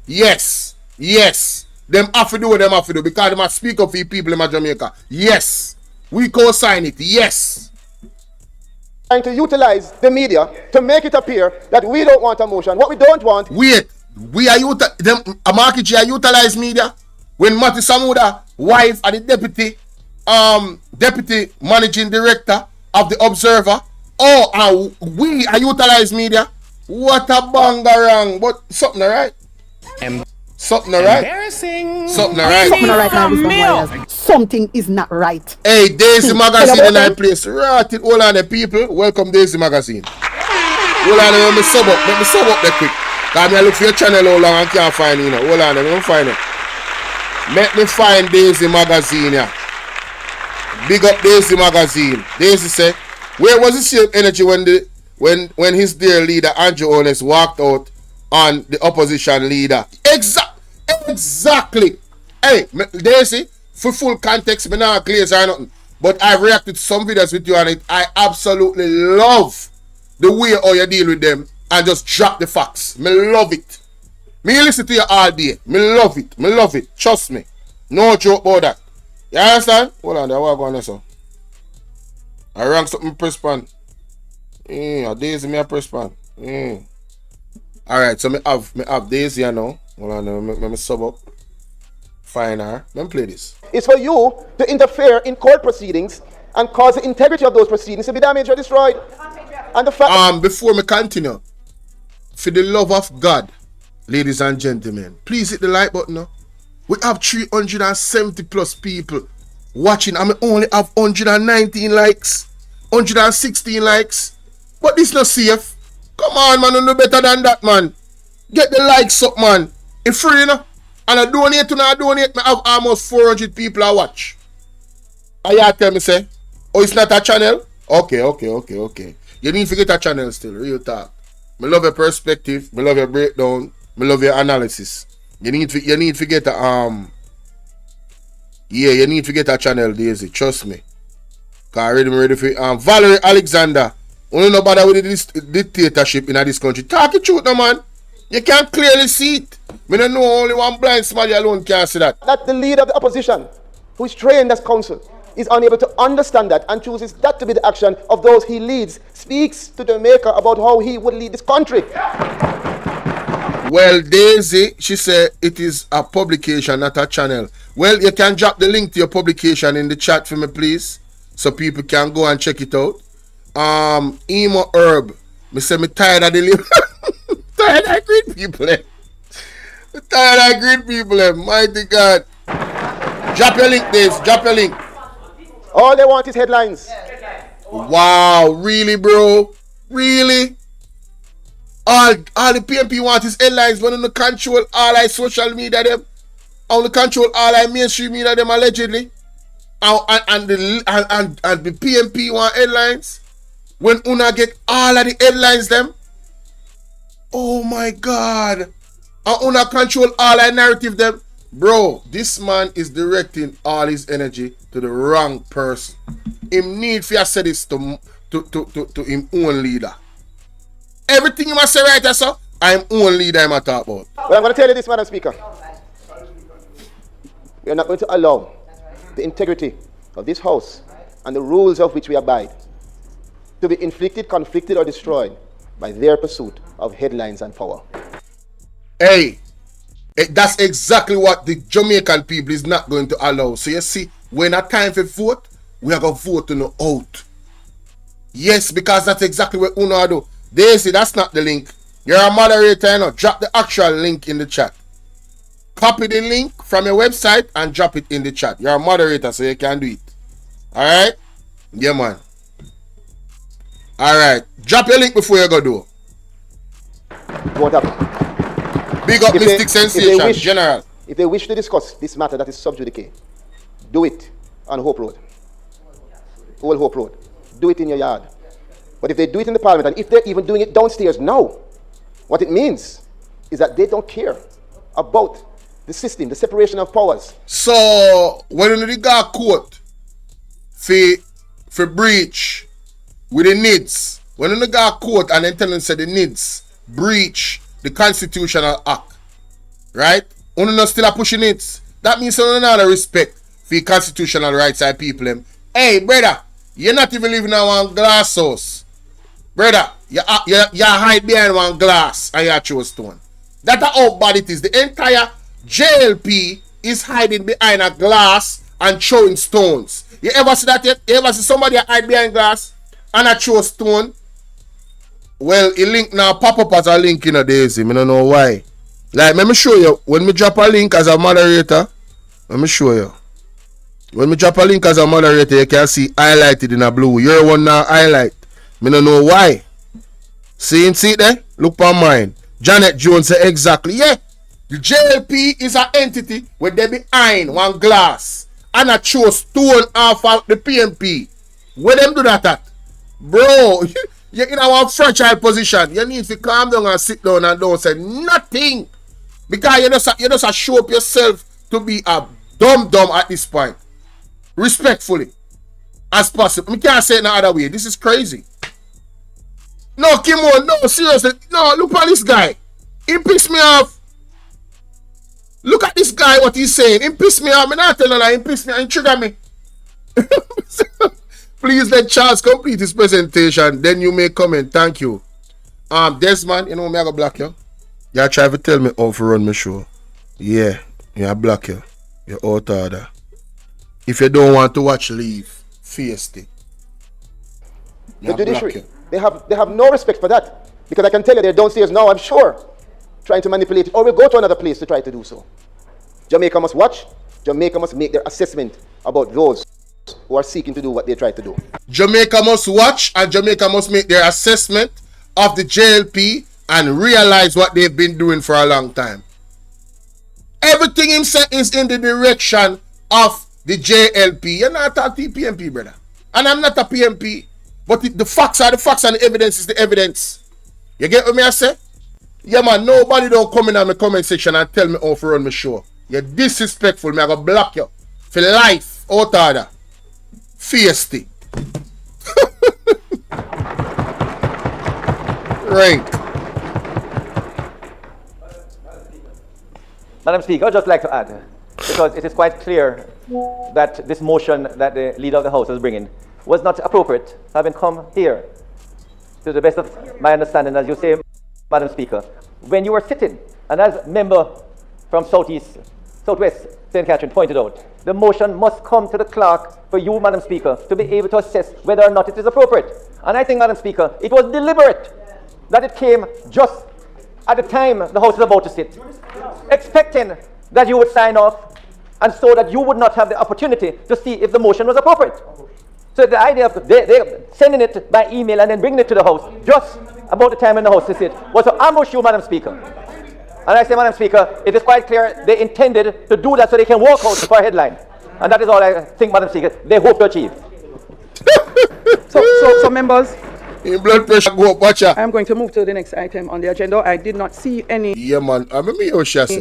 Speaker 2: yes. Them have to do what them have to do because they must speak up for people in Jamaica. Yes. We co-sign it. Yes.
Speaker 1: Trying to utilize the media to make it appear that we don't want a motion. What we don't want.
Speaker 2: Wait. We are Marky G are utilize media when Matty Samuda, wife and the deputy managing director of the Observer. We are utilize media. What a bangarang. But something alright. Something alright.
Speaker 17: Embarrassing.
Speaker 2: Something alright.
Speaker 17: Something alright now, Wisdom Warriors. Something is not right.
Speaker 2: Hey, Daisy Magazine in that place. Right, hold on the people. Welcome Daisy Magazine. Hold on, let me sub up. Let me sub up there quick. Cause me look for your channel how long and can't find it, you know. Hold on, let me find it. Let me find Daisy Magazine, yeah. Big up Daisy Magazine. Daisy say, where was the same energy when his dear leader Andrew Owens walked out on the opposition leader? Exactly. Hey, Daisy, for full context, me not glaze or nothing. But I've reacted to some videos with you on it. I absolutely love the way how you deal with them and just drop the facts. Me love it. Me listen to you all day. Me love it. Me love it. Trust me. No joke about that. You understand? Hold on there. What going on so? I rang something press pan. Daisy me a press pan. Alright, so me have Daisy now. Hold on, let me sub up. Fine, let me play this.
Speaker 1: It's for you to interfere in court proceedings and cause the integrity of those proceedings to be damaged or destroyed. And the fact
Speaker 2: before me continue, for the love of God, ladies and gentlemen, please hit the like button now. We have 370 plus people watching. I only have 119 likes, 116 likes. But this not safe. Come on, man, you know better than that, man. Get the likes up, man. It's free, you know. And I donate to now donate. I have almost 400 people I watch. And you tell me, say, oh, it's not a channel? Okay. You need to get a channel still, real talk. I love your perspective. I love your breakdown. I love your analysis. You need to get a you need to get a channel, Daisy. Trust me. Cause I'm ready for Valerie Alexander. Only no bother with this dictatorship in this country. Talk it truth, no man. You can't clearly see it. Me don't know only one blind somebody alone can see that.
Speaker 1: That the leader of the opposition, who is trained as counsel, is unable to understand that and chooses that to be the action of those he leads, speaks to Jamaica about how he would lead this country.
Speaker 2: Well, Daisy, she said it is a publication, not a channel. Well, you can drop the link to your publication in the chat for me, please, so people can go and check it out. Emo Herb, me say me tired of the tired of green people. Tired of green people. Mighty God. Drop your link, Daisy. Drop your link.
Speaker 1: All they want is headlines.
Speaker 2: Wow, really, bro? Really? All the PMP want is headlines. When they control all our social media them, only control all our mainstream media them allegedly, and the PMP want headlines. When Una get all of the headlines them, oh my God, and Una control all our narrative them, bro. This man is directing all his energy to the wrong person. Him need for say this to him own leader. Everything you must say right there, sir, I'm own leader I'm talk about.
Speaker 1: Well, I'm going to tell you this, Madam Speaker. We are not going to allow the integrity of this House and the rules of which we abide to be inflicted, conflicted, or destroyed by their pursuit of headlines and power.
Speaker 2: Hey, that's exactly what the Jamaican people is not going to allow. So you see, when it's time for vote, we are going to vote on the out. Yes, because that's exactly what Uno do. Daisy, that's not the link. You're a moderator, you know. Drop the actual link in the chat. Copy the link from your website and drop it in the chat. You're a moderator, so you can do it. Alright? Yeah, man. Alright. Drop your link before you go do.
Speaker 1: What happened?
Speaker 2: Big up Mystic Sensation, General.
Speaker 1: If they wish to discuss this matter that is sub judice, do it on Hope Road. Old Hope Road. Do it in your yard. But if they do it in the Parliament, and if they're even doing it downstairs now, what it means is that they don't care about the system, the separation of powers.
Speaker 2: So, when they got court for breach with the NIDS, when they got court and then tell them say the NIDS breach the Constitutional Act, right? When they still are pushing it, that means they don't have respect for constitutional rights of people. Hey, brother, you're not even living in one glass house. Brother, you hide behind one glass and you throw stone. That's how bad it is. The entire JLP is hiding behind a glass and throwing stones. You ever see that yet? You ever see somebody hide behind glass and I throw stone? Well, a link now pop up as a link in a Daisy. I don't know why. Like, let me show you. When me drop a link as a moderator, let me show you. When me drop a link as a moderator, you can see highlighted in a blue. Your one now highlight. I don't know why. See it there? Look on mine. Janet Jones said exactly. Yeah. The JLP is an entity where they behind one glass and a throw stone off of the PMP. Where them do that at? Bro, you're in a fragile position. You need to calm down and sit down and don't say nothing. Because you just show up yourself to be a dumb at this point. Respectfully. As possible. I can't say it no other way. This is crazy. No, Kimon, no, seriously. No, look at this guy. He pissed me off. Look at this guy, what he's saying. He pissed me off. I'm not telling you, he pissed me off. He triggered me. Please let Charles complete his presentation. Then you may comment. Thank you. Desmond, you know me, I go block you. You try to tell me how to run my show. Yeah, I block you. You're out order. If you don't want to watch, leave. Face it.
Speaker 1: The judiciary, they have no respect for that. Because I can tell you they're downstairs now, I'm sure, trying to manipulate it, or will go to another place to try to do so. Jamaica must watch. Jamaica must make their assessment about those who are seeking to do what they try to do.
Speaker 2: Jamaica must watch, and Jamaica must make their assessment of the JLP and realize what they've been doing for a long time. Everything him said is in the direction of the JLP. You're not a PMP, brother. And I'm not a PMP. But the facts are the facts and the evidence is the evidence. You get what me I say? Yeah, man, nobody don't come in on my comment section and tell me how to run my show. You're disrespectful. Me I go block you for life. Out order. Feisty. Rank.
Speaker 13: Madam Speaker, I'd just like to add, because it is quite clear that this motion that the Leader of the House is bringing was not appropriate, having come here, to the best of my understanding, as you say, Madam Speaker, when you were sitting, and as member from Southwest St. Catherine pointed out, the motion must come to the clerk for you, Madam Speaker, to be able to assess whether or not it is appropriate. And I think, Madam Speaker, it was deliberate that it came just at the time the House is about to sit, expecting that you would sign off, and so that you would not have the opportunity to see if the motion was appropriate. So the idea of they sending it by email and then bringing it to the House just about the time when the House is sit was to ambush you, Madam Speaker. And I say, Madam Speaker, it is quite clear they intended to do that so they can walk out for a headline. And that is all I think, Madam Speaker, they hope to achieve.
Speaker 4: So members,
Speaker 2: your blood pressure go up, watch out.
Speaker 4: I'm going to move to the next item on the agenda. I did not see any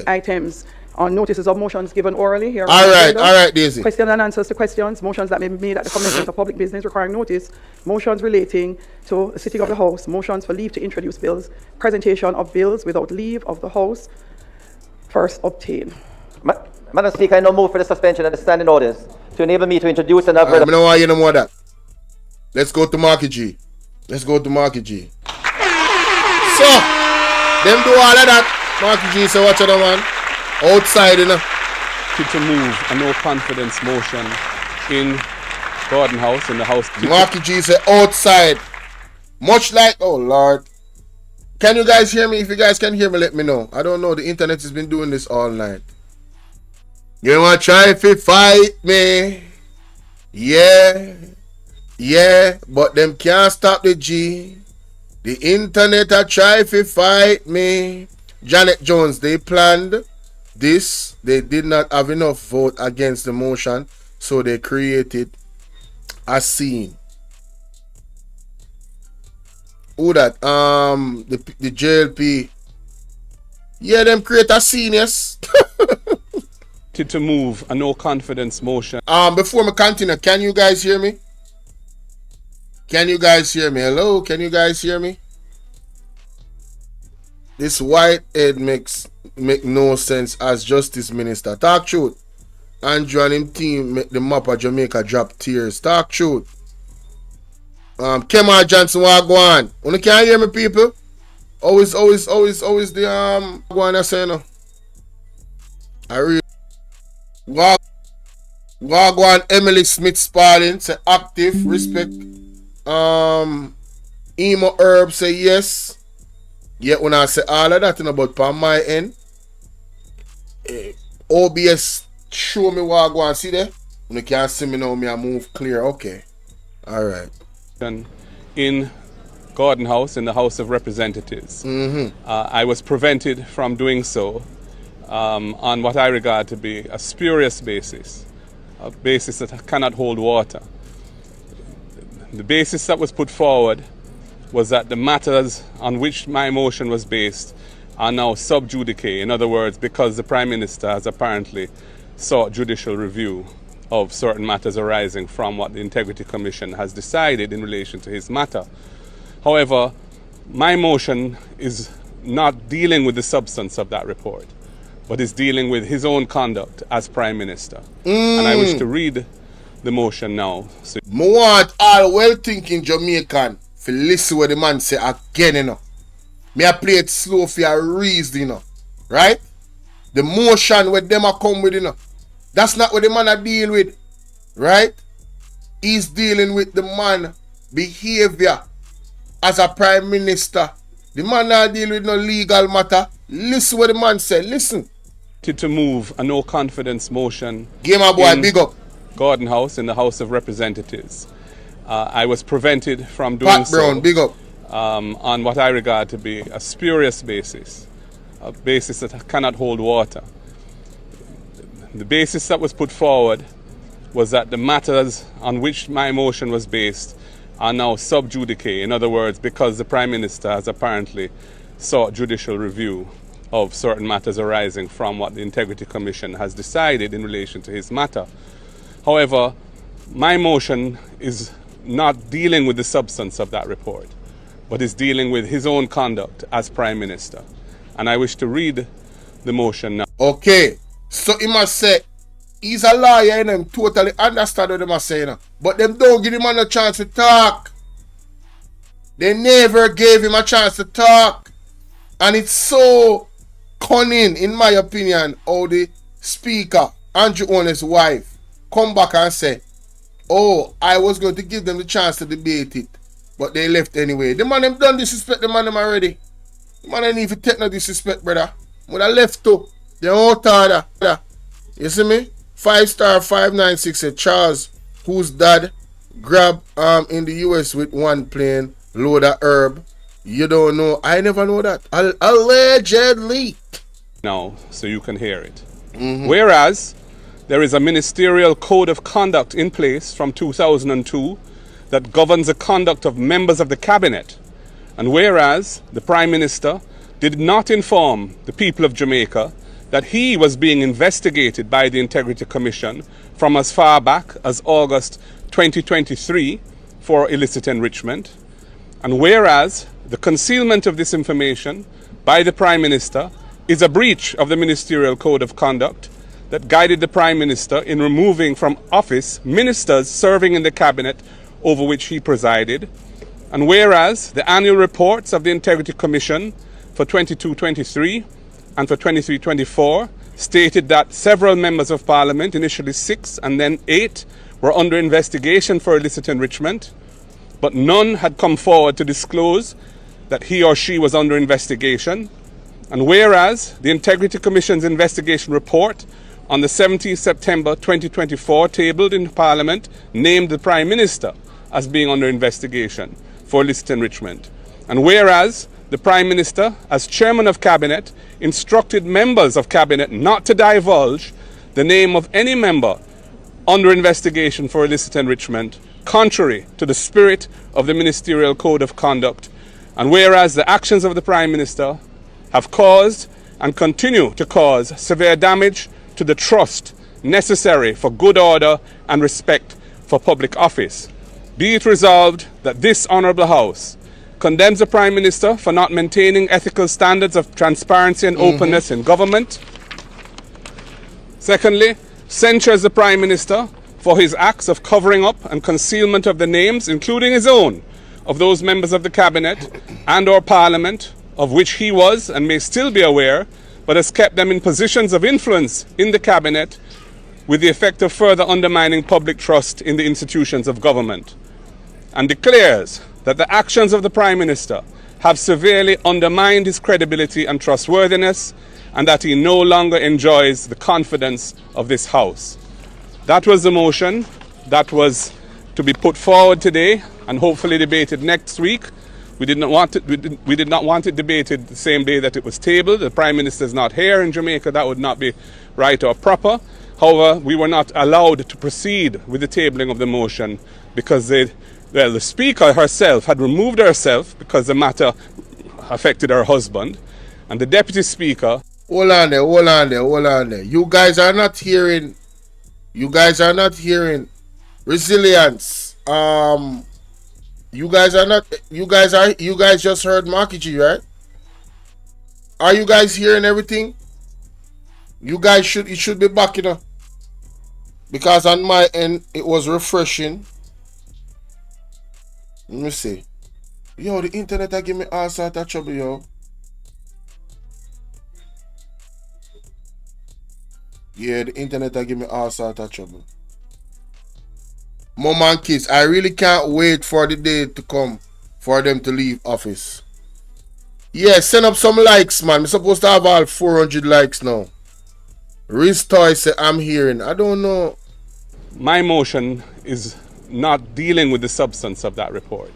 Speaker 4: items on notices of motions given orally here.
Speaker 2: All right, Daisy.
Speaker 4: Questions and answers to questions, motions that may be made at the commencement of public business requiring notice, motions relating to the sitting of the House, motions for leave to introduce bills, presentation of bills without leave of the House, first obtained.
Speaker 13: Madam Speaker, I now move for the suspension of the standing orders to enable me to introduce and have
Speaker 2: I don't know why you know more of that. Let's go to Marky G. Let's go to Marky G. So, them do all of that. Marky G, so watch out, man. Outside, you know.
Speaker 9: To move a no confidence motion in Gordon House, in the House.
Speaker 2: Marky G said outside. Much like, oh Lord. Can you guys hear me? If you guys can hear me, let me know. I don't know. The internet has been doing this all night. You want to try to fight me? Yeah. Yeah, but them can't stop the G. The internet a try to fight me. Janet Jones, they planned this. They did not have enough vote against the motion, so they created a scene. Who that? The JLP. Yeah, them create a scene, yes.
Speaker 9: To move a no confidence motion.
Speaker 2: Before we continue, can you guys hear me? Can you guys hear me? Hello, can you guys hear me? This white head make no sense as Justice Minister. Talk truth. Andrew and him team make the map of Jamaica drop tears. Talk truth. Kemar Johnson, what go on? You can't hear me, people? Always the go on, I say no. I really go on. Emily Smith Spalding say active, respect. Emo Herb say yes. Yet when I say all of that in about on my end, OBS show me what I go and see there. When you can't see me now, me I move clear. Okay. Alright.
Speaker 9: In Gordon House, in the House of Representatives. I was prevented from doing so on what I regard to be a spurious basis, a basis that cannot hold water. The basis that was put forward was that the matters on which my motion was based are now sub judice. In other words, because the Prime Minister has apparently sought judicial review of certain matters arising from what the Integrity Commission has decided in relation to his matter. However, my motion is not dealing with the substance of that report, but is dealing with his own conduct as Prime Minister. And I wish to read the motion now. So,
Speaker 2: I want all well-thinking Jamaican to listen what the man say again, you know. Me I play it slow for a reason, you know. Right? The motion where them a come with, you know. That's not what the man a deal with. Right? He's dealing with the man behavior as a prime minister. The man not deal with no legal matter. Listen what the man said. Listen.
Speaker 9: To move a no confidence motion.
Speaker 2: Gamer boy, big up.
Speaker 9: Gordon House in the House of Representatives. I was prevented from doing
Speaker 2: Pat Brown, big up.
Speaker 9: On what I regard to be a spurious basis, a basis that cannot hold water. The basis that was put forward was that the matters on which my motion was based are now sub judice. In other words, because the Prime Minister has apparently sought judicial review of certain matters arising from what the Integrity Commission has decided in relation to his matter. However, my motion is not dealing with the substance of that report, but is dealing with his own conduct as Prime Minister. And I wish to read the motion now.
Speaker 2: Okay, so he must say, he's a lawyer and them totally understand what they must say, you know? But them don't give him a chance to talk. They never gave him a chance to talk. And it's so cunning, in my opinion, how the speaker, Andrew Owen's wife, come back and say, oh, I was going to give them the chance to debate it, but they left anyway. The man them done disrespect the man them already. The man ain't even take no disrespect, brother. Would have left too. They don't order. You see me? 5-star 596 said Charles, whose dad grabbed in the US with one plane load of herb. You don't know. I never know that. Allegedly.
Speaker 9: Now, so you can hear it. Whereas there is a ministerial code of conduct in place from 2002 that governs the conduct of members of the cabinet. And whereas the Prime Minister did not inform the people of Jamaica that he was being investigated by the Integrity Commission from as far back as August 2023 for illicit enrichment. And whereas the concealment of this information by the Prime Minister is a breach of the ministerial code of conduct that guided the Prime Minister in removing from office ministers serving in the cabinet over which he presided. And whereas the annual reports of the Integrity Commission for 22-23 and for 23-24 stated that several members of Parliament, initially 6 and then 8, were under investigation for illicit enrichment, but none had come forward to disclose that he or she was under investigation. And whereas the Integrity Commission's investigation report on the 17th September 2024 tabled in Parliament named the Prime Minister as being under investigation for illicit enrichment. And whereas the Prime Minister, as Chairman of Cabinet, instructed members of Cabinet not to divulge the name of any member under investigation for illicit enrichment, contrary to the spirit of the Ministerial Code of Conduct. And whereas the actions of the Prime Minister have caused and continue to cause severe damage to the trust necessary for good order and respect for public office, be it resolved that this Honourable House condemns the Prime Minister for not maintaining ethical standards of transparency and openness in government. Secondly, censures the Prime Minister for his acts of covering up and concealment of the names, including his own, of those members of the Cabinet and or Parliament of which he was and may still be aware, but has kept them in positions of influence in the Cabinet with the effect of further undermining public trust in the institutions of government. And declares that the actions of the Prime Minister have severely undermined his credibility and trustworthiness, and that he no longer enjoys the confidence of this House. That was the motion that was to be put forward today and hopefully debated next week. We did not want it debated the same day that it was tabled. The Prime Minister is not here in Jamaica. That would not be right or proper. However, we were not allowed to proceed with the tabling of the motion because the Speaker herself had removed herself because the matter affected her husband, and the Deputy Speaker...
Speaker 2: Hold on there. You guys are not hearing resilience. You guys just heard Marky G, right? Are you guys hearing everything? You guys should be back, you know. Because on my end it was refreshing. Let me see. Yo, the internet I give me all sort of trouble, yo. Yeah, the internet will give me all sorts of trouble. Mom and kids, I really can't wait for the day to come for them to leave office. Yeah, send up some likes, man. We're supposed to have all 400 likes now. Riz Toy say I'm hearing. I don't know.
Speaker 9: My motion is not dealing with the substance of that report,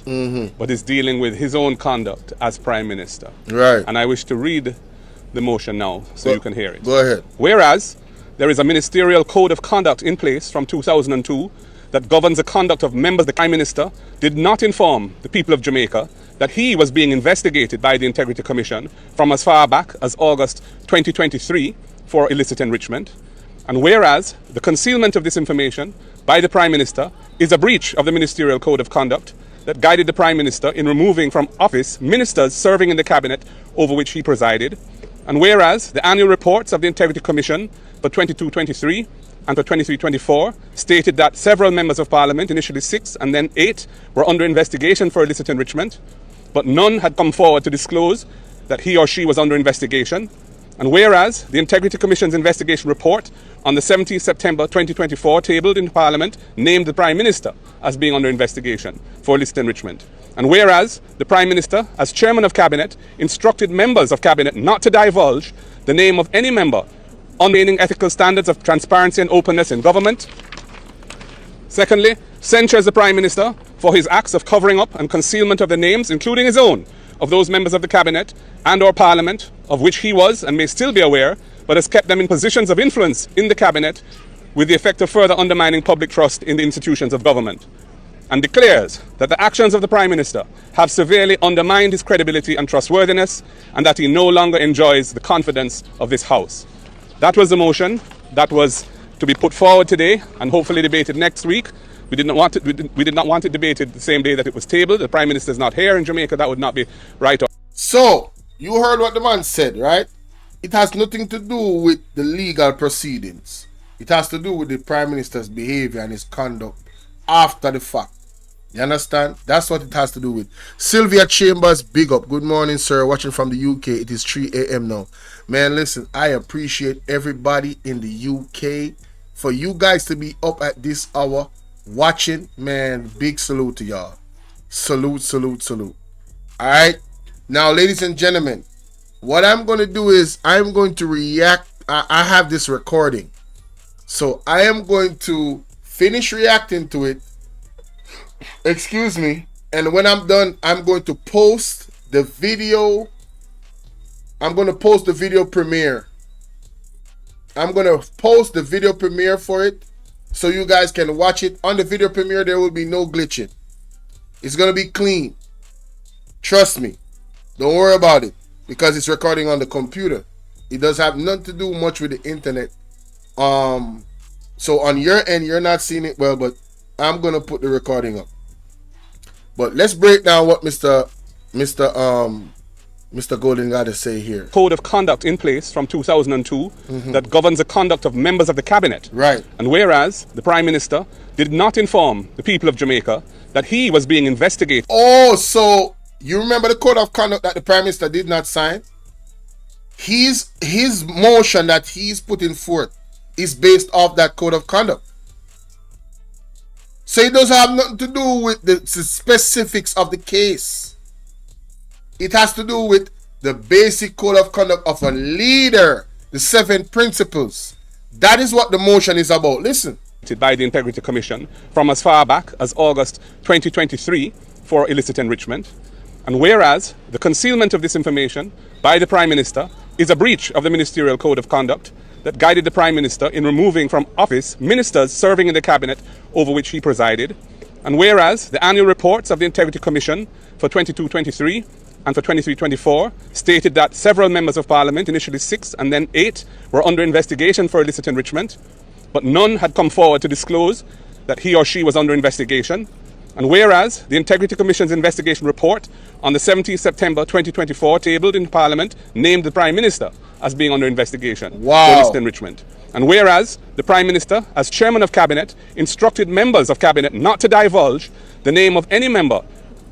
Speaker 9: but is dealing with his own conduct as Prime Minister.
Speaker 2: Right.
Speaker 9: And I wish to read the motion now so you can hear it.
Speaker 2: Go ahead.
Speaker 9: Whereas there is a ministerial code of conduct in place from 2002 that governs the conduct of members, the Prime Minister did not inform the people of Jamaica that he was being investigated by the Integrity Commission from as far back as August 2023 for illicit enrichment. And whereas the concealment of this information by the Prime Minister is a breach of the Ministerial Code of Conduct that guided the Prime Minister in removing from office ministers serving in the Cabinet over which he presided. And whereas the annual reports of the Integrity Commission for 22-23 and for 23-24 stated that several members of Parliament, initially 6 and then 8, were under investigation for illicit enrichment, but none had come forward to disclose that he or she was under investigation. And whereas the Integrity Commission's investigation report on the 17th September 2024 tabled in Parliament named the Prime Minister as being under investigation for illicit enrichment. And whereas the Prime Minister, as Chairman of Cabinet, instructed members of Cabinet not to divulge the name of any member on maintaining ethical standards of transparency and openness in government. Secondly, censures the Prime Minister for his acts of covering up and concealment of the names, including his own, of those members of the Cabinet and or Parliament of which he was and may still be aware, but has kept them in positions of influence in the Cabinet with the effect of further undermining public trust in the institutions of government. And declares that the actions of the Prime Minister have severely undermined his credibility and trustworthiness, and that he no longer enjoys the confidence of this House. That was the motion that was to be put forward today and hopefully debated next week. We did not want it debated the same day that it was tabled. The Prime Minister is not here in Jamaica. That would not be right.
Speaker 2: So, you heard what the man said, right? It has nothing to do with the legal proceedings. It has to do with the Prime Minister's behavior and his conduct after the fact. You understand? That's what it has to do with. Sylvia Chambers, big up. Good morning, sir. Watching from the UK. It is 3 a.m. now. Man, listen, I appreciate everybody in the UK. For you guys to be up at this hour watching, man, big salute to y'all. Salute, salute, salute. All right. Now, ladies and gentlemen, what I'm going to do is I'm going to react. I have this recording. So I am going to finish reacting to it. Excuse me. And when I'm done, I'm going to post the video. I'm going to post the video premiere. I'm going to post the video premiere for it so you guys can watch it. On the video premiere, there will be no glitching. It's going to be clean. Trust me. Don't worry about it because it's recording on the computer. It does have nothing to do much with the internet. So on your end, you're not seeing it well, but I'm going to put the recording up. But let's break down what Mr. Golden got to say here.
Speaker 9: Code of conduct in place from 2002 that governs the conduct of members of the Cabinet.
Speaker 2: Right.
Speaker 9: And whereas the Prime Minister did not inform the people of Jamaica that he was being investigated.
Speaker 2: Oh, so you remember the code of conduct that the Prime Minister did not sign? His motion that he's putting forth is based off that code of conduct. So it doesn't have nothing to do with the specifics of the case. It has to do with the basic code of conduct of a leader, the 7 principles. That is what the motion is about. Listen.
Speaker 9: By the Integrity Commission from as far back as August 2023 for illicit enrichment. And whereas the concealment of this information by the Prime Minister is a breach of the Ministerial Code of Conduct that guided the Prime Minister in removing from office ministers serving in the Cabinet over which he presided. And whereas the annual reports of the Integrity Commission for 22-23 and for 23-24 stated that several members of Parliament, initially 6 and then 8, were under investigation for illicit enrichment, but none had come forward to disclose that he or she was under investigation. And whereas the Integrity Commission's investigation report on the 17th September 2024 tabled in Parliament named the Prime Minister as being under investigation for illicit enrichment. And whereas the Prime Minister, as Chairman of Cabinet, instructed members of Cabinet not to divulge the name of any member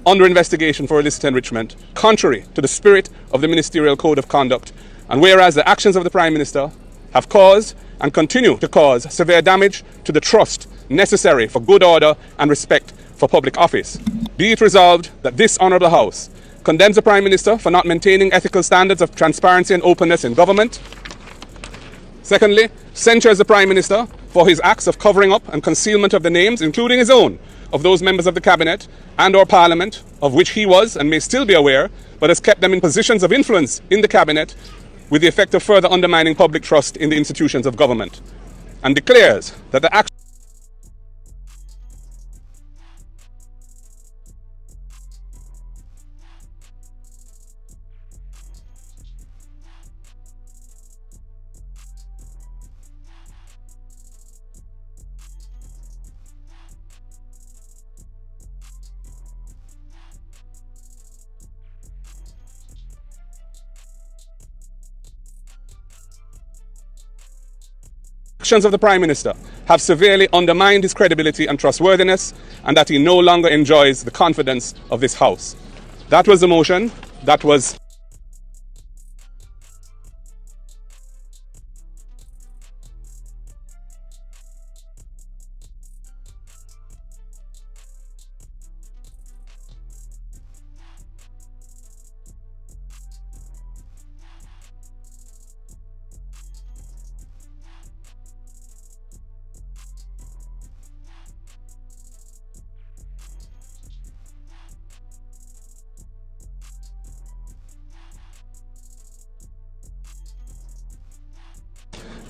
Speaker 9: under investigation for illicit enrichment, contrary to the spirit of the Ministerial Code of Conduct. And whereas the actions of the Prime Minister have caused and continue to cause severe damage to the trust necessary for good order and respect for public office. Be it resolved that this Honourable House condemns the Prime Minister for not maintaining ethical standards of transparency and openness in government. Secondly, censures the Prime Minister for his acts of covering up and concealment of the names, including his own, of those members of the Cabinet and or Parliament of which he was and may still be aware, but has kept them in positions of influence in the Cabinet with the effect of further undermining public trust in the institutions of government, and declares that the action actions of the Prime Minister have severely undermined his credibility and trustworthiness, and that he no longer enjoys the confidence of this House. That was the motion. That was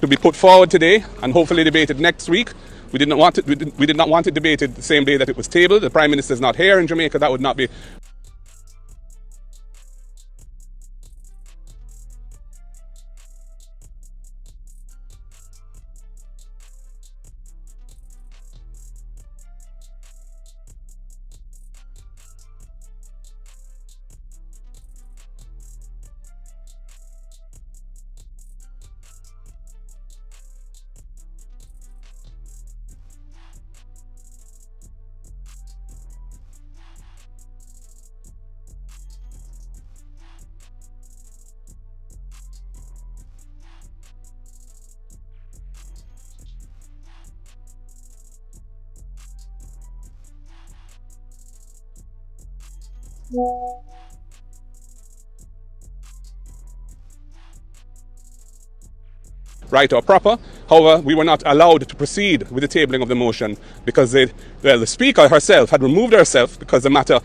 Speaker 9: to be put forward today and hopefully debated next week. We did not want it debated the same day that it was tabled. The Prime Minister is not here in Jamaica. That would not be right or proper. However, we were not allowed to proceed with the tabling of the motion because the Speaker herself had removed herself because the matter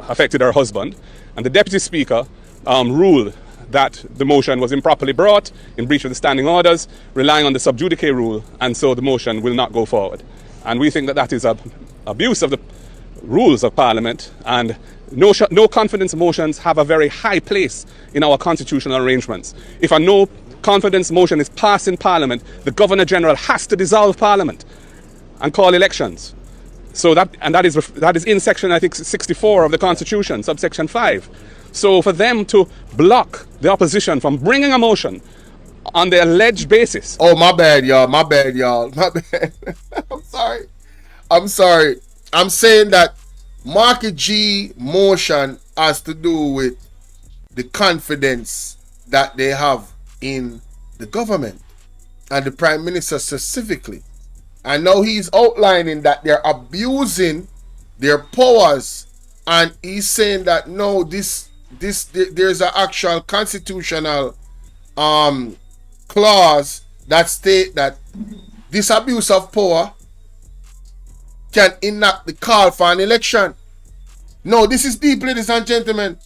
Speaker 9: affected her husband, and the Deputy Speaker ruled that the motion was improperly brought in breach of the standing orders, relying on the sub judice rule, and so the motion will not go forward. And we think that that is an abuse of the rules of Parliament, and no confidence motions have a very high place in our constitutional arrangements. If a no confidence motion is passed in Parliament, the Governor-General has to dissolve Parliament and call elections. So that is in section, I think, 64 of the Constitution, subsection 5. So for them to block the opposition from bringing a motion on the alleged basis.
Speaker 2: Oh, my bad, y'all. My bad, y'all. My bad. I'm sorry. I'm saying that Marky G motion has to do with the confidence that they have in the government and the Prime Minister specifically. And now he's outlining that they're abusing their powers, and he's saying that no, there's an actual constitutional clause that state that this abuse of power can enact the call for an election. No, this is deep, ladies and gentlemen.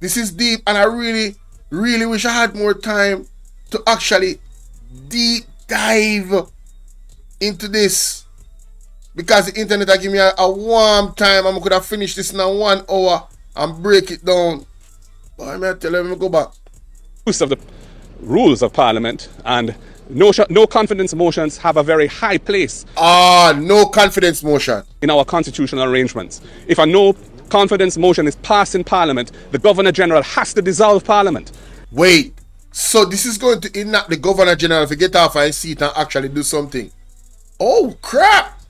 Speaker 2: This is deep, and I really, really wish I had more time to actually deep dive into this, because the internet has given me a warm time and I could have finished this in 1 hour and break it down. But I'm going to tell you, let me go back.
Speaker 9: Use of the rules of Parliament, and no confidence motions have a very high place.
Speaker 2: No confidence motion
Speaker 9: in our constitutional arrangements. If a no confidence motion is passed in Parliament, the Governor-General has to dissolve Parliament.
Speaker 2: Wait, so this is going to enact the Governor-General to get off his seat and actually do something? Oh, crap!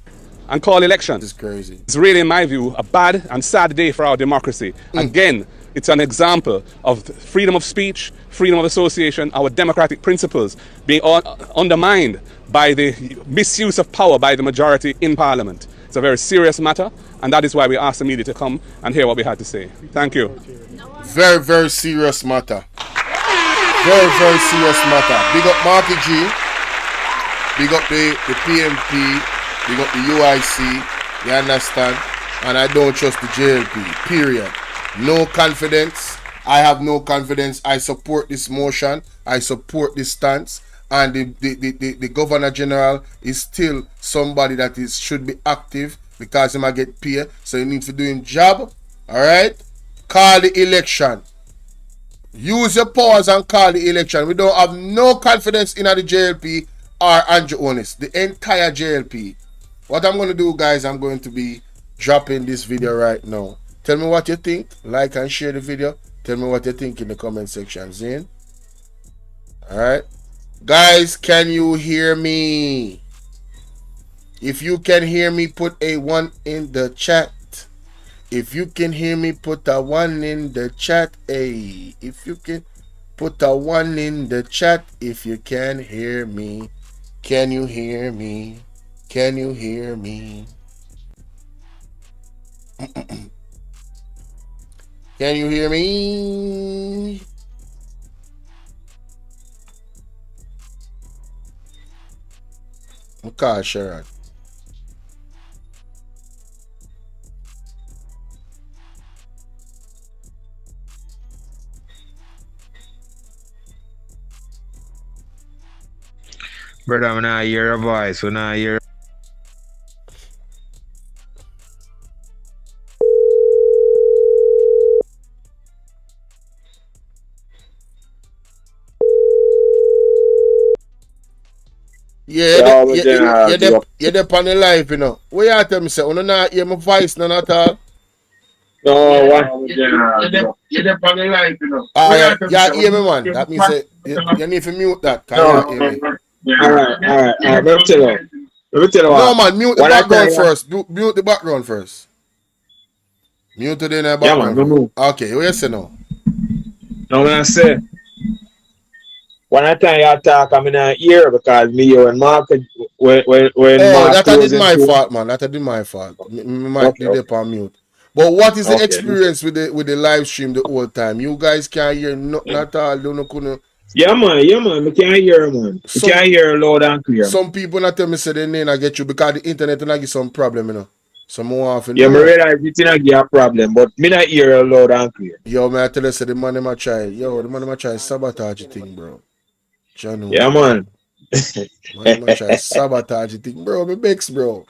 Speaker 9: And call elections.
Speaker 2: This is crazy.
Speaker 9: It's really, in my view, a bad and sad day for our democracy. Again, It's an example of freedom of speech, freedom of association, our democratic principles being undermined by the misuse of power by the majority in Parliament. It's a very serious matter, and that is why we asked the media to come and hear what we had to say. Thank you.
Speaker 2: Very, very serious matter. Very, very serious matter. Big up Marky G. Big up the PMP. Big up the UIC. You understand? And I don't trust the JLP. Period. No confidence. I have no confidence. I support this motion. I support this stance. And the Governor General is still somebody that should be active because he might get paid. So he needs to do his job. Alright? Call the election. Use your powers and call the election. We don't have no confidence in the JLP or Andrew Onis. The entire JLP. What I'm going to do, guys, I'm going to be dropping this video right now. Tell me what you think. Like and share the video. Tell me what you think in the comment section. Zane. Alright. Guys, can you hear me? If you can hear me, put a 1 in the chat. If you can hear me, put a 1 in the chat. Hey, if you can put a 1 in the chat. If you can hear me. Can you hear me? Can you hear me? Can you hear me? Okay, sure.
Speaker 18: Brother, when I hear a voice, when I hear
Speaker 2: Yeah, you're there on the live, you know. What you tell me, say, you not hear my voice, none at all?
Speaker 18: no, what? You're there on the live, you know.
Speaker 2: Yeah, hear me, man. That means you need to mute that. Can you hear me?
Speaker 18: Alright. Let me tell you.
Speaker 2: No, man, mute the background first. Mute the background first. Mute it in the background.
Speaker 18: Yeah, man,
Speaker 2: okay, what you say now?
Speaker 18: No, when I say, when I tell you talk, I'm in a ear because me and Mark, when
Speaker 2: that did my fault, man. That did my fault. Me might be there on mute. But what is the experience with the live stream the whole time? You guys can't hear nothing at all.
Speaker 18: Yeah, man. We can't hear, man. We can't hear loud and clear.
Speaker 2: Some people not tell me say they not get you because the internet and I get some problem, you know. So more often.
Speaker 18: Yeah, me realize it's not get a problem, but me not hear loud and clear.
Speaker 2: Yo, man, I tell you, say the man might try. Yo, the man might try sabotage the thing, bro. John,
Speaker 18: yeah, man.
Speaker 2: Man might try sabotage the thing, bro. Me bex, bro.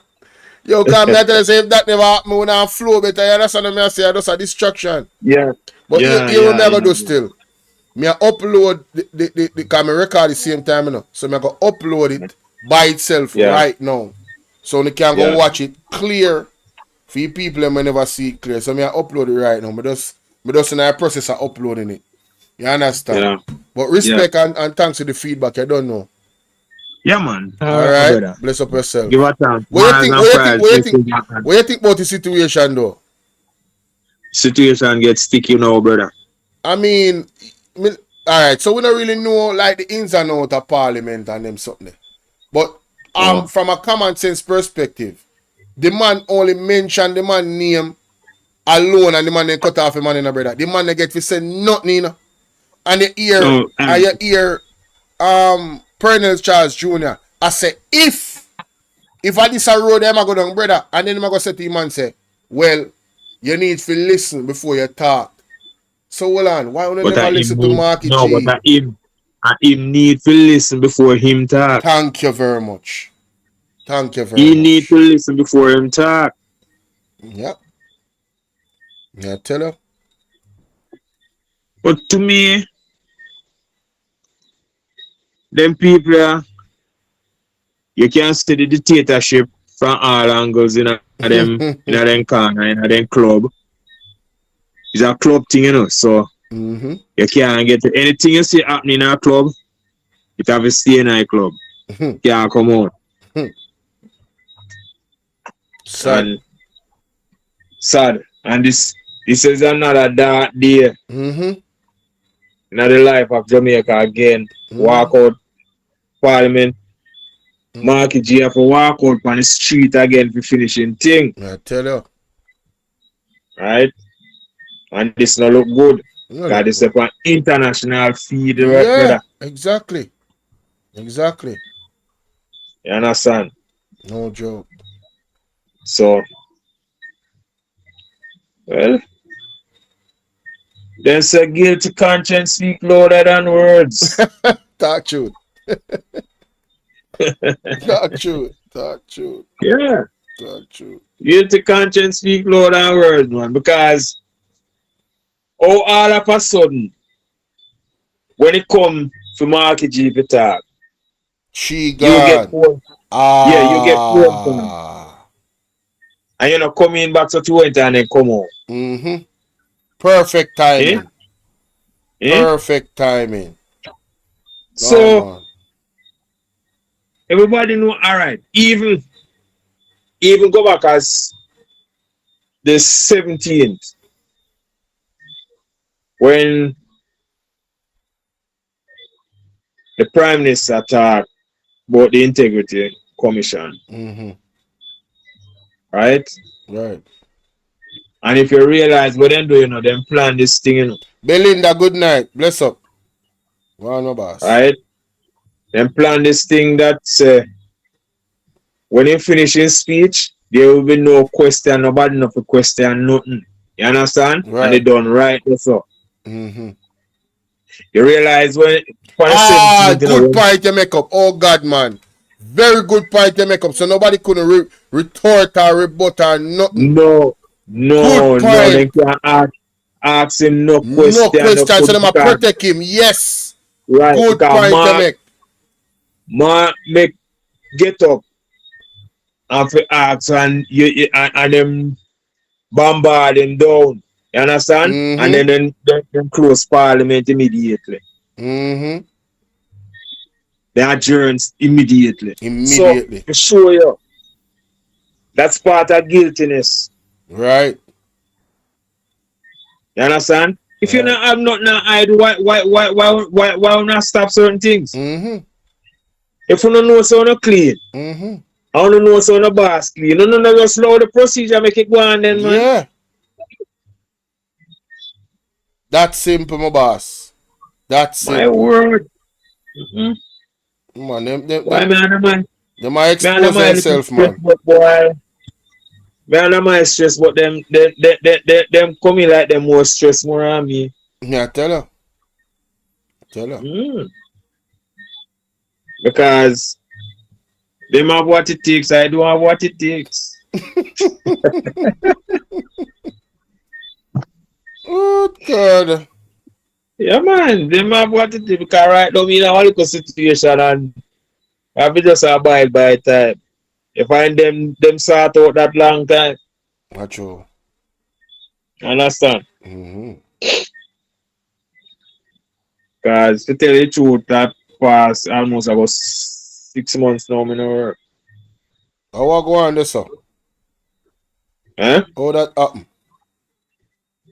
Speaker 2: Yo, come I tell you, say if that never happen, when I flow better, you understand what I say? That's a distraction.
Speaker 18: Yeah.
Speaker 2: But you never do still. Me I upload the camera record at the same time, you know. So me I go upload it by itself right now. So you can go watch it clear for you people that may never see it clear. So me I upload it right now. Me just in a process of uploading it. You understand?
Speaker 18: Yeah.
Speaker 2: But respect and thanks for the feedback. I don't know.
Speaker 18: Yeah, man.
Speaker 2: Alright. Bless up yourself.
Speaker 18: Give a chance.
Speaker 2: What you think about the situation though?
Speaker 18: Situation gets sticky now, brother.
Speaker 2: I mean, alright, so we don't really know like the ins and outs of Parliament and them something. But from a common sense perspective, the man only mentioned the man name alone and the man then cut off the man in a brother. The man they get to say nothing, you know. And you hear Pernell Charles Jr. I say if I this a road them I go down, brother, and then I go say to him and say, well, you need to listen before you talk. So hold on, why don't you never listen to Marky G?
Speaker 18: No, but him need to listen before him talk.
Speaker 2: Thank you very much.
Speaker 18: He need to listen before him talk.
Speaker 2: Yep. Yeah, tell her.
Speaker 18: But to me, them people, you can see the dictatorship from all angles in them corner, in them club. It's a club thing, you know, so you can't get anything you see happening in a club, it have to stay in a club. Can't come out.
Speaker 2: Sad.
Speaker 18: And this This is another dark day in the life of Jamaica again. Walk out Parliament. Marky G have to walk out on the street again for finishing thing.
Speaker 2: I tell you.
Speaker 18: Right? And this not look good. Because this is an international feed,
Speaker 2: Yeah,
Speaker 18: brother.
Speaker 2: exactly. Exactly.
Speaker 18: You understand?
Speaker 2: No joke.
Speaker 18: So, well, then say guilty conscience speak louder than words.
Speaker 2: Talk truth. Talk truth. Talk truth.
Speaker 18: Yeah.
Speaker 2: Talk truth.
Speaker 18: Guilty conscience speak louder than words, man. Because all of a sudden, when it come to Marky G to talk,
Speaker 2: she
Speaker 18: you get
Speaker 2: gone.
Speaker 18: phone. Yeah, you get phone. And you know, come in back to 20 and then come out.
Speaker 2: Perfect timing. Perfect timing.
Speaker 18: So, everybody know, alright, even go back as the 17th, when the Prime Minister talked about the Integrity Commission. Right?
Speaker 2: Right.
Speaker 18: And if you realize what them do, you know, them plan this thing, you know.
Speaker 2: Belinda, good night. Bless up. One no boss.
Speaker 18: Right? Them plan this thing that when he finish his speech, there will be no question, nobody enough to question nothing. You understand?
Speaker 2: Right.
Speaker 18: And they done right so. You realize when
Speaker 2: good point you make up. Oh God, man. Very good point you make up. So nobody couldn't retort or rebut or nothing.
Speaker 18: No. They can't ask him no question.
Speaker 2: No question. So them a protect him. Yes.
Speaker 18: Right.
Speaker 2: Good point you make.
Speaker 18: Make get up and for ask and them bombard him down. You understand? And then close Parliament immediately. They adjourn immediately. So to show you, that's part of guiltiness.
Speaker 2: Right.
Speaker 18: You understand? If you not have nothing to hide, why not stop certain things? If you don't know so not clean, I don't know so not boss clean. No, just slow the procedure, make it go on then, man.
Speaker 2: Yeah. That's simple, my boss. That's simple.
Speaker 18: My word.
Speaker 2: Man,
Speaker 18: why man?
Speaker 2: They might expose themselves, man.
Speaker 18: Man, I'm my stress, but them come in like them more stress more on me.
Speaker 2: Yeah, tell her.
Speaker 18: Because them have what it takes, I don't have what it takes.
Speaker 2: Oh God.
Speaker 18: Yeah, man, them have what it takes. Because right now, in a little situation, and I have to just abide by time. You find them sort out that long time.
Speaker 2: Not true.
Speaker 18: Understand? Because to tell you the truth, that past almost about 6 months now, I know work.
Speaker 2: How what go on this, sir?
Speaker 18: Huh?
Speaker 2: How that happen?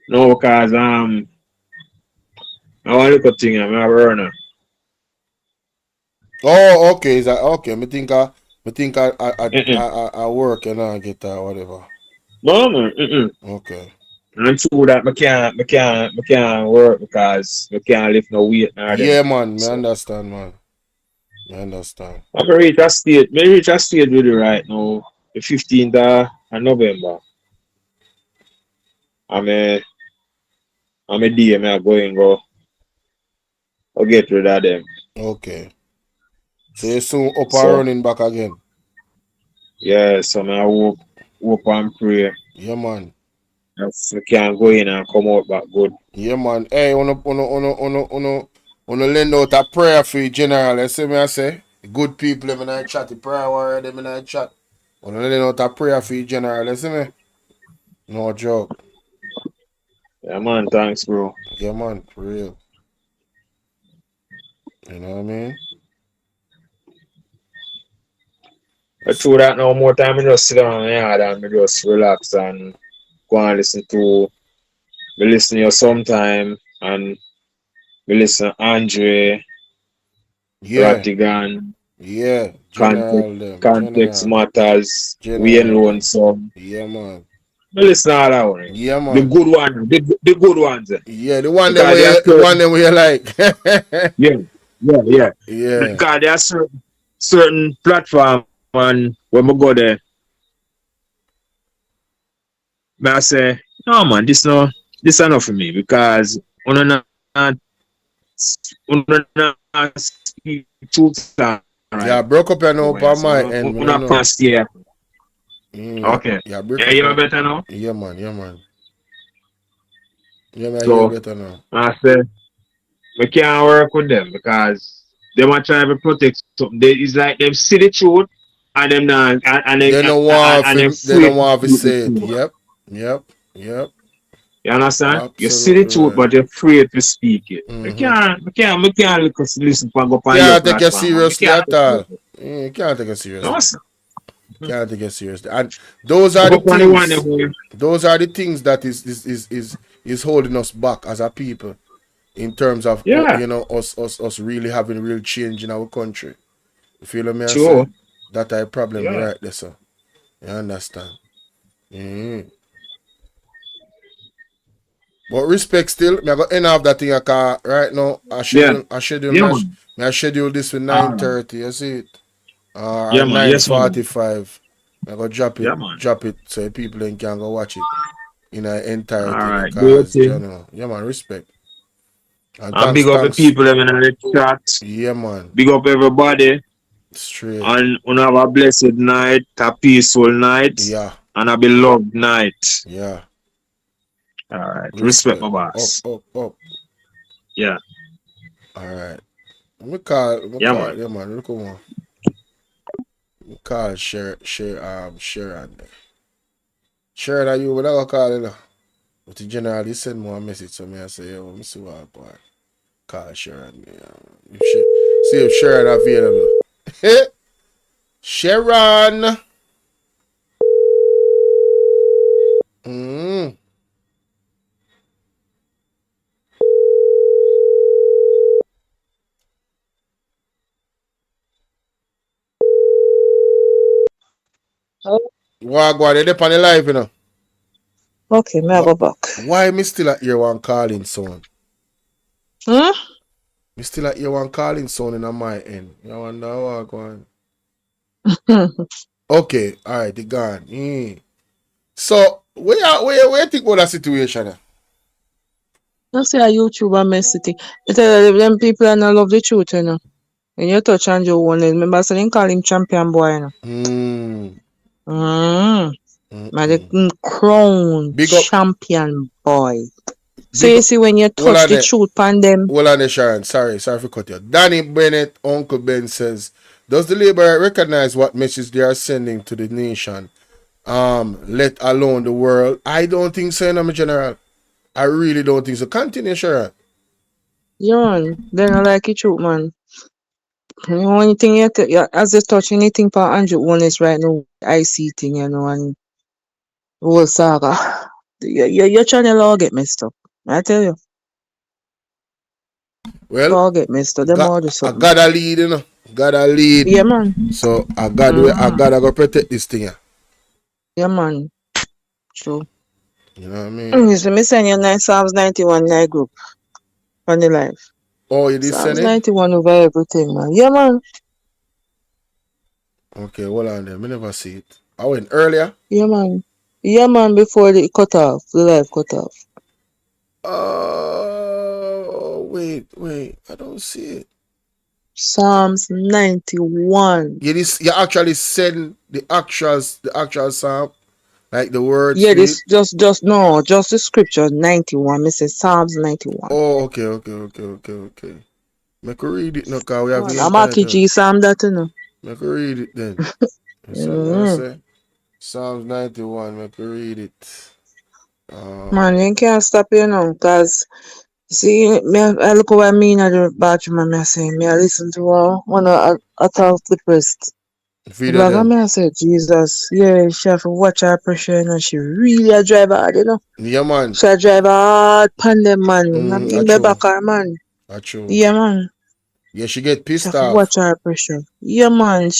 Speaker 18: No, because I want to look at things, I'm a runner.
Speaker 2: Oh, okay. Is that okay? I think I work and I get whatever.
Speaker 18: No, man.
Speaker 2: Okay.
Speaker 18: And true that I can't work because I can't lift no weight.
Speaker 2: Yeah, man. I understand, man. I understand.
Speaker 18: I'm reach a stage with it right now, the 15th of November. I'm a day, I'm going go. I'll get rid of them.
Speaker 2: Okay. So you soon up and running back again?
Speaker 18: Yeah, so I hope and pray.
Speaker 2: Yeah, man.
Speaker 18: Yes, I can go in and come out back good.
Speaker 2: Yeah, man. Hey, wanna lend out a prayer for you, General. You see me I say? Good people them in I chat, the prayer warrior them in I chat. Wanna lend out a prayer for you, General. You see me? No joke.
Speaker 18: Yeah, man. Thanks, bro.
Speaker 2: Yeah, man. For real. You know what I mean?
Speaker 18: I true that now more time I just sit down and I just relax and go and listen to We listen to you sometime and we listen to Andre,
Speaker 2: Yeah.
Speaker 18: Ratigan,
Speaker 2: Yeah. General them.
Speaker 18: Context
Speaker 2: General.
Speaker 18: Matters, We
Speaker 2: General
Speaker 18: Alone
Speaker 2: them.
Speaker 18: Some.
Speaker 2: Yeah, man.
Speaker 18: We listen to all that one.
Speaker 2: Yeah,
Speaker 18: The
Speaker 2: man.
Speaker 18: good one, the good ones.
Speaker 2: Yeah, the one
Speaker 18: Because there are
Speaker 2: the
Speaker 18: certain,
Speaker 2: one that we like.
Speaker 18: yeah.
Speaker 2: Yeah.
Speaker 18: Because there are certain platform and when we go there, I say, no man, this enough for me because una not speak truth
Speaker 2: Yeah,
Speaker 18: right.
Speaker 2: I broke up your know
Speaker 18: Well,
Speaker 2: on my
Speaker 18: so
Speaker 2: end. We don't
Speaker 18: una
Speaker 2: know.
Speaker 18: past here. Okay.
Speaker 2: Yeah, break
Speaker 18: Yeah,
Speaker 2: up.
Speaker 18: you better now.
Speaker 2: Yeah, man. Yeah, man. Yeah, man. I hear
Speaker 18: So
Speaker 2: better now.
Speaker 18: I say we can't work with them because they want to try to protect something. It's like them see the truth and them not
Speaker 2: They don't want
Speaker 18: and them
Speaker 2: they
Speaker 18: free
Speaker 2: don't
Speaker 18: to
Speaker 2: want to
Speaker 18: speak the
Speaker 2: say it.
Speaker 18: truth.
Speaker 2: Yep. Yep. Yep.
Speaker 18: You understand? You see the
Speaker 2: Absolutely
Speaker 18: truth,
Speaker 2: right.
Speaker 18: but you're afraid to speak it.
Speaker 2: Mm-hmm.
Speaker 18: We can't listen to go on your
Speaker 2: Can't take it
Speaker 18: platform. Man. We
Speaker 2: seriously
Speaker 18: can't
Speaker 2: at all. You can't take it
Speaker 18: no,
Speaker 2: seriously.
Speaker 18: sir.
Speaker 2: Can't take it seriously. And those are the
Speaker 18: Go on the one
Speaker 2: things.
Speaker 18: where
Speaker 2: Those are the things that is holding us back as a people in terms of
Speaker 18: yeah,
Speaker 2: us really having real change in our country. You feel what I
Speaker 18: sure.
Speaker 2: say? That a problem
Speaker 18: Yeah.
Speaker 2: right there, sir. You understand? Mm-hmm. But respect still, me I got end of that thing right now.
Speaker 18: Yeah. Yeah, man.
Speaker 2: I schedule this for
Speaker 18: All right.
Speaker 2: 9:30, you see it?
Speaker 18: Yeah,
Speaker 2: Or
Speaker 18: man. Yes, man.
Speaker 2: 9:45. I go
Speaker 18: Yeah, man.
Speaker 2: drop it so people then can go watch it in its
Speaker 18: All
Speaker 2: entirety,
Speaker 18: right. Do your
Speaker 2: cause
Speaker 18: thing.
Speaker 2: general. Yeah man, respect. And
Speaker 18: And big up the
Speaker 2: thanks.
Speaker 18: people them in the chat.
Speaker 2: Yeah man.
Speaker 18: Big up everybody.
Speaker 2: Straight.
Speaker 18: And we have a blessed night, a peaceful night,
Speaker 2: Yeah.
Speaker 18: and a beloved night.
Speaker 2: Yeah.
Speaker 18: All right. Respect my boss.
Speaker 2: Up.
Speaker 18: Yeah.
Speaker 2: Alright. Me call
Speaker 18: Yeah, man.
Speaker 2: yeah man, look on. Call Sharon there. Sharon, are you what I go call you? But the general he send me a message to me. I say, yo, let me see what I go. Call Sharon. See if Sharon available. Sharon. Wagwan, they dep on the live, you know.
Speaker 19: Okay, me I go back.
Speaker 2: Why me still at hear one calling sound?
Speaker 19: Hmm?
Speaker 2: Me still at hear one calling sound in my end. You wonder how Wagwan. Okay, alright, they gone. So, where you think about that situation?
Speaker 19: I say a YouTuber messy thing. I tell you, them people are not love the truth, you know. When you touch on your one, remember, so they call him champion boy, you know. The crown champion boy. So you see when you touch the truth on them.
Speaker 2: Hold on, Sharon. Sorry for cut you. Danny Bennett, Uncle Ben says, does the Labour recognize what message they are sending to the nation? Let alone the world? I don't think so, no, my general. I really don't think so. Continue, Sharon.
Speaker 19: Yeah, they don't like it truth, man. The only thing as they touch anything for Andrew one is right now, I see thing, you know, and whole saga. Your channel all get messed up. I tell you.
Speaker 2: Well,
Speaker 19: all get messed up. Them all do
Speaker 2: I
Speaker 19: something.
Speaker 2: gotta lead, you know. Gotta lead.
Speaker 19: Yeah, man.
Speaker 2: So I gotta go protect this thing.
Speaker 19: Yeah, man. True.
Speaker 2: You know what I mean?
Speaker 19: So me send you Psalms 91 night group on the live.
Speaker 2: Oh, you did send
Speaker 19: Psalms
Speaker 2: it?
Speaker 19: 91 over everything, man. Yeah, man.
Speaker 2: Okay, hold on there. Me never see it. I went earlier.
Speaker 19: Yeah, man. Yeah, man, before the cut off, the live cut off.
Speaker 2: Wait. I don't see it.
Speaker 19: Psalms 91.
Speaker 2: You actually send the actual psalm, like the words.
Speaker 19: Yeah, this just the scripture 91. Me say Psalms 91.
Speaker 2: Oh, okay. Make read it now, cause we have the
Speaker 19: I'm a KG Psalm that, you know.
Speaker 2: Make read it then. Say Psalms 91. Make read it.
Speaker 19: Man, you can't stop, you know, cause see, I look what I mean at the bathroom and I say, I listen to one of the first.
Speaker 2: Feed
Speaker 19: Like I
Speaker 2: them.
Speaker 19: mean, I said, Jesus, yeah, she have to watch her pressure, you know. She really a drive hard, you know.
Speaker 2: Yeah, man.
Speaker 19: She a drive hard pan them, man. I mean,
Speaker 2: That's
Speaker 19: me
Speaker 2: true.
Speaker 19: back her, man.
Speaker 2: That's true.
Speaker 19: Yeah, man.
Speaker 2: Yeah, she get
Speaker 19: She
Speaker 2: pissed
Speaker 19: have to
Speaker 2: off.
Speaker 19: watch her pressure. Yeah, man.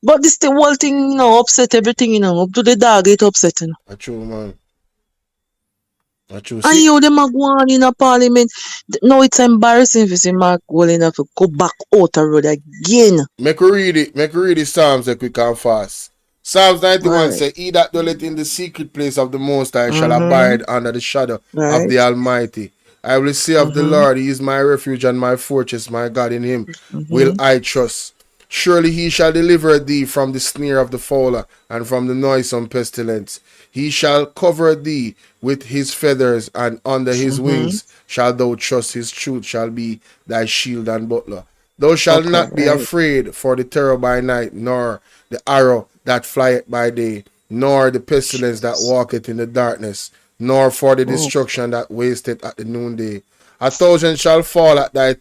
Speaker 19: But this the whole thing, you know, upset everything, you know. Up to the dog, it upset, you know.
Speaker 2: That's true, man. That's true.
Speaker 19: And
Speaker 2: See,
Speaker 19: you, them a go on in a parliament. Now it's embarrassing if you see Mark Wallen have to go back out the road again.
Speaker 2: make her read it. Make her read the Psalms that quick and fast. Psalms 91
Speaker 19: Right.
Speaker 2: say, He that dwelleth in the secret place of the Most High shall
Speaker 19: Mm-hmm.
Speaker 2: abide under the shadow of
Speaker 19: Right.
Speaker 2: the Almighty. I will say of the
Speaker 19: Mm-hmm.
Speaker 2: Lord, He is my refuge and my fortress, my God, in Him will
Speaker 19: Mm-hmm.
Speaker 2: I trust. Surely He shall deliver thee from the snare of the fowler and from the noisome pestilence. He shall cover thee with His feathers, and under His
Speaker 19: Mm-hmm.
Speaker 2: wings shalt thou trust. His truth shall be thy shield and buckler. Thou shalt
Speaker 19: Okay,
Speaker 2: not be
Speaker 19: right.
Speaker 2: afraid for the terror by night, nor the arrow that flieth by day, nor the pestilence that walketh in the darkness, nor for the
Speaker 19: Oh,
Speaker 2: destruction that wasteth at the noonday. 1,000 shall fall at thy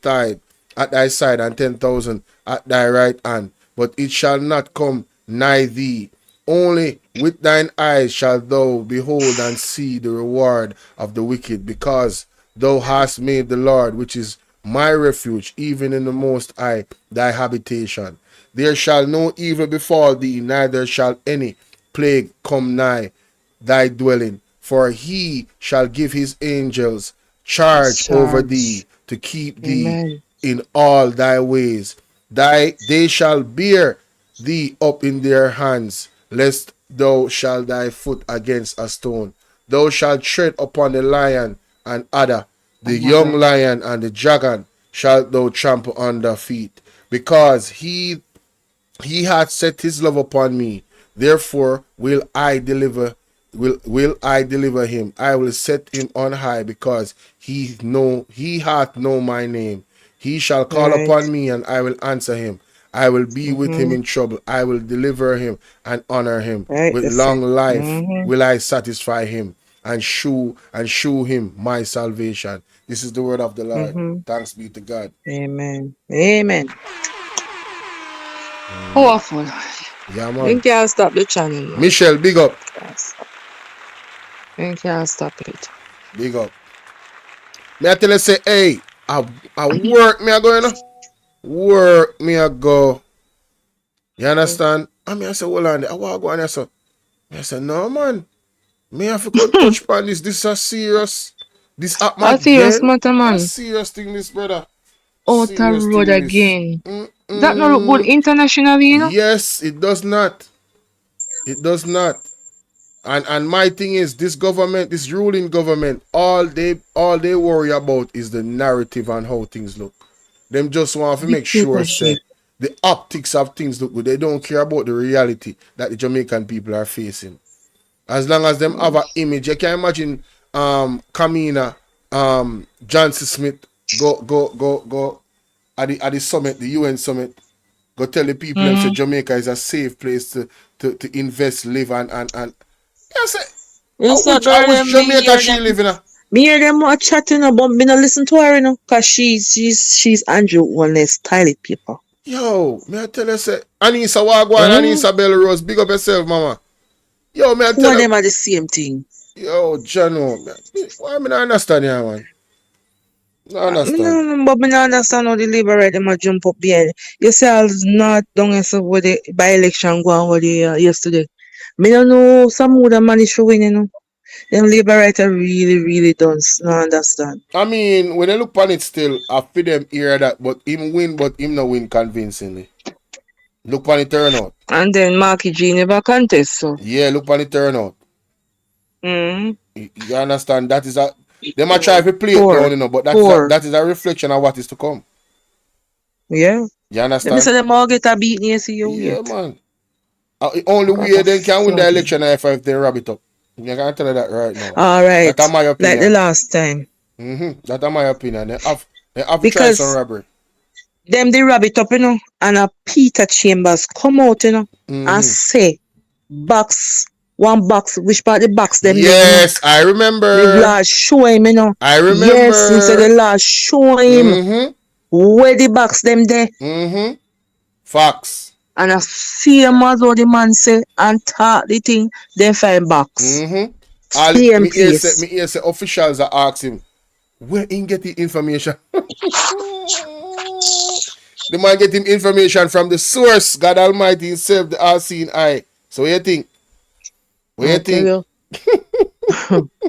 Speaker 2: side, and 10,000 at thy right hand, but it shall not come nigh thee. Only with thine eyes shalt thou behold and see the reward of the wicked, because thou hast made the Lord, which is my refuge, even in the Most High, thy habitation. There shall no evil befall thee, neither shall any plague come nigh thy dwelling. For he shall give his angels charge over thee
Speaker 19: charge.
Speaker 2: to keep thee
Speaker 19: Amen.
Speaker 2: in all thy ways. They shall bear thee up in their hands, lest thou shalt thy foot against a stone. Thou shalt tread upon the lion and adder, the young
Speaker 19: Another.
Speaker 2: lion and the dragon shalt thou trample under feet, because he hath set his love upon me. Therefore will I deliver him. I will set him on high, because he hath known my name. He shall call
Speaker 19: Right.
Speaker 2: upon me, and I will answer him. I will be with him
Speaker 19: Mm-hmm.
Speaker 2: in trouble. I will deliver him and honor him.
Speaker 19: Right,
Speaker 2: With
Speaker 19: that's
Speaker 2: long
Speaker 19: it.
Speaker 2: life
Speaker 19: Mm-hmm.
Speaker 2: will I satisfy him and shew him my salvation. This is the word of the Lord.
Speaker 19: Mm-hmm.
Speaker 2: Thanks be to God.
Speaker 19: Amen. Amen. Powerful.
Speaker 2: Yeah,
Speaker 19: You
Speaker 2: man.
Speaker 19: can't stop the channel, man.
Speaker 2: Michelle, big up.
Speaker 19: You can't stop it.
Speaker 2: Big up. Me I tell you say, hey, I work me I go, you know. Work me I go. You understand? And me I say, hold on, I want to go, and I say, no man. Me have to go touch upon this. This is serious. This happen
Speaker 19: A serious
Speaker 2: again.
Speaker 19: matter,
Speaker 2: A
Speaker 19: man.
Speaker 2: serious thing, this brother.
Speaker 19: Outer
Speaker 2: Serious
Speaker 19: road
Speaker 2: thing, this.
Speaker 19: again. That not look good internationally, you know?
Speaker 2: Yes, it does not. It does not. And my thing is, this government, this ruling government, all they worry about is the narrative and how things look. Them just want to make sure say
Speaker 19: Dictatorship.
Speaker 2: the optics of things look good. They don't care about the reality that the Jamaican people are facing. As long as them have an image, you can imagine Kamina, Johnson Smith go at the summit, the UN summit, go tell the people them say
Speaker 19: Mm-hmm.
Speaker 2: Jamaica is a safe place to invest, live and I say
Speaker 19: Yes, sir,
Speaker 2: I
Speaker 19: girl,
Speaker 2: wish
Speaker 19: me
Speaker 2: Jamaica
Speaker 19: hear
Speaker 2: she
Speaker 19: them.
Speaker 2: live in a.
Speaker 19: Me hear them more chatting about me not listen to her, you know, cause she's Andrew Wallace style it people.
Speaker 2: Yo, may I tell you say Anissa Wagwan,
Speaker 19: Mm?
Speaker 2: Anissa Bell Rose, big up yourself, mama. Yo, may I
Speaker 19: Two
Speaker 2: tell
Speaker 19: of
Speaker 2: you,
Speaker 19: them are the same thing.
Speaker 2: yo, Jano, why me not understand you, man? No understand.
Speaker 19: But me not understand how the liberate them a jump up behind. You see, I was not done as with the by election go on with the yesterday. Me don't know some who the man is showing, you know. Them liberator really don't not understand.
Speaker 2: I mean, when I look on it still, I feel them hear that, but him no win convincingly. Look on the turnout.
Speaker 19: And then Marky G never contest, so.
Speaker 2: Yeah, look on the turnout.
Speaker 19: Mm-hmm.
Speaker 2: You understand? That is a they might try to play it down,
Speaker 19: Poor.
Speaker 2: you know, but
Speaker 19: Poor.
Speaker 2: that is a reflection of what is to come.
Speaker 19: Yeah.
Speaker 2: You
Speaker 19: Let me say
Speaker 2: understand?
Speaker 19: them all get a beat near see you
Speaker 2: Yeah,
Speaker 19: yet.
Speaker 2: man. Only
Speaker 19: Got
Speaker 2: way
Speaker 19: a
Speaker 2: they can win the
Speaker 19: flooding.
Speaker 2: election if they wrap it up. I can tell you that right now.
Speaker 19: Alright.
Speaker 2: That's my
Speaker 19: Like the
Speaker 2: opinion.
Speaker 19: last time.
Speaker 2: That's my opinion. They have to try some
Speaker 19: Because
Speaker 2: robbery.
Speaker 19: them they wrap it up, you know, and a Peter Chambers come out, you know, and say one box, which part the box them there, you know.
Speaker 2: Yes, I
Speaker 19: The
Speaker 2: remember.
Speaker 19: Lord show him, you know.
Speaker 2: I
Speaker 19: Yes, him say the
Speaker 2: remember.
Speaker 19: Lord show him where the box them there.
Speaker 2: Facts.
Speaker 19: And I see him as what the man say and talk the thing, then find box. Same
Speaker 2: Me
Speaker 19: place.
Speaker 2: hear say officials are asking where he get the information. The man get him information from the source, God Almighty himself, the all-seeing eye. So what you think? What you think?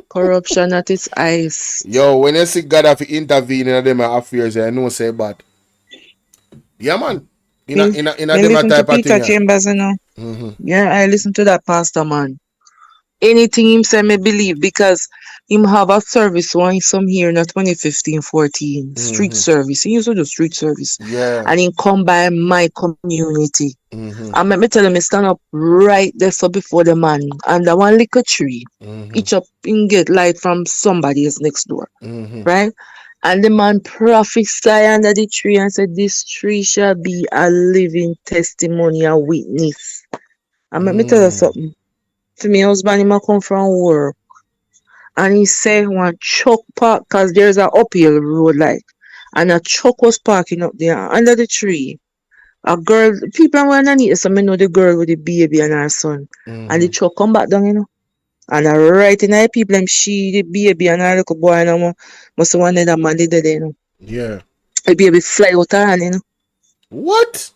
Speaker 19: Corruption at its eyes.
Speaker 2: Yo, when you see God have to intervene in them affairs, I know say bad. Yeah, man. In
Speaker 19: Me
Speaker 2: them
Speaker 19: listen to
Speaker 2: type of
Speaker 19: Peter
Speaker 2: thing. Yeah.
Speaker 19: Chambers, you know. Yeah, I listen to that pastor, man. Anything him say me believe because him have a service one some here in 2015-14. Street service. He used to do street service.
Speaker 2: Yeah.
Speaker 19: And he come by my community. And let me tell him, he stand up right there so before the man under one little tree. Each up and get light from somebody else next door. Right? And the man prophesy under the tree and said, this tree shall be a living testimony, a witness. And let me tell you something. To me, husband, him a come from work. And he say one truck park, cause there's an uphill road like. And a truck was parking up there under the tree. A girl, people were underneath, so I know the girl with the baby and her son. And the truck come back down, you know. And right in the people, she, the baby and her little boy, and I must have wanted that man did it, you know.
Speaker 2: Yeah.
Speaker 19: The baby fly out her hand, you know.
Speaker 2: What?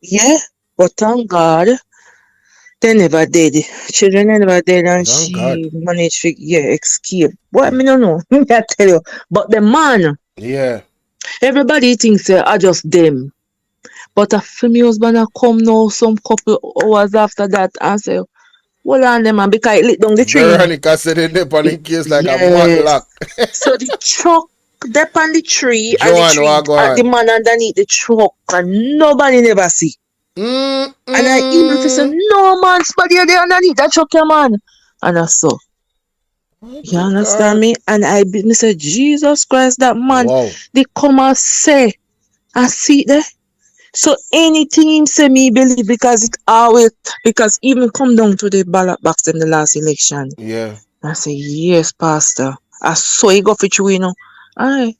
Speaker 19: Yeah. But thank God, they never did. Children never did, and
Speaker 2: Thank
Speaker 19: she
Speaker 2: God.
Speaker 19: managed to escape. What I don't know. I tell you. But the man,
Speaker 2: Yeah.
Speaker 19: everybody thinks I just them. But a female husband come now some couple hours after that and say, hold on them man, because it lit down the tree.
Speaker 2: Veronica said it up on the case like a
Speaker 19: Yes.
Speaker 2: matlock.
Speaker 19: So the truck dep on the tree and
Speaker 2: Joanne,
Speaker 19: the
Speaker 2: what
Speaker 19: tree
Speaker 2: go
Speaker 19: and the
Speaker 2: on?
Speaker 19: man underneath the truck and nobody never see. And I even say, no man, somebody there underneath that truck, yeah, man. And I saw. You understand me? And me say, Jesus Christ, that man, they come and say, I see there. So anything him say me believe because it always, because even come down to the ballot box in the last election.
Speaker 2: Yeah.
Speaker 19: I say, yes, Pastor. I saw he go for you, you know. I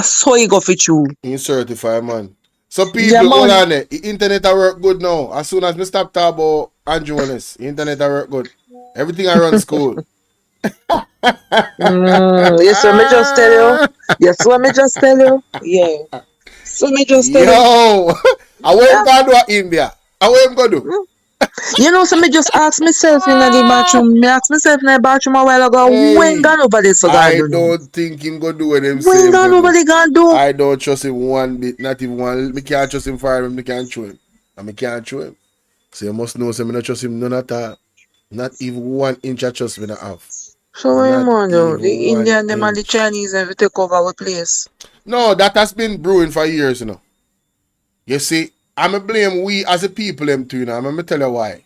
Speaker 19: saw he go for you.
Speaker 2: You certify, man. So people,
Speaker 19: Yeah,
Speaker 2: hold
Speaker 19: man.
Speaker 2: on there. The internet I work good now. As soon as me stop talking about Andrew Willis, the internet I work good. Everything I run school.
Speaker 19: Yes, what me just tell you. Yes, what me just tell you. Yeah. So me just tell you.
Speaker 2: Yo, I won't go to India. I won't go do.
Speaker 19: You know, so me just ask myself in the bathroom. Me ask myself in the bathroom a while ago, when gone nobody so
Speaker 2: I
Speaker 19: gonna do?
Speaker 2: don't think him go do what him
Speaker 19: When
Speaker 2: say.
Speaker 19: gone nobody gonna do?
Speaker 2: I don't trust him one bit, not even one. Me can't trust him for him, me can't show him. And me can't show him. So you must know, so me not trust him none at all. Not even 1 inch of trust me not have.
Speaker 19: So what you want do? The
Speaker 2: even 1
Speaker 19: Indian them and the
Speaker 2: inch.
Speaker 19: Chinese have take over our place.
Speaker 2: No, that has been brewing for years, you know. You see, I'ma blame we as a people them too, you know. I'ma tell you why.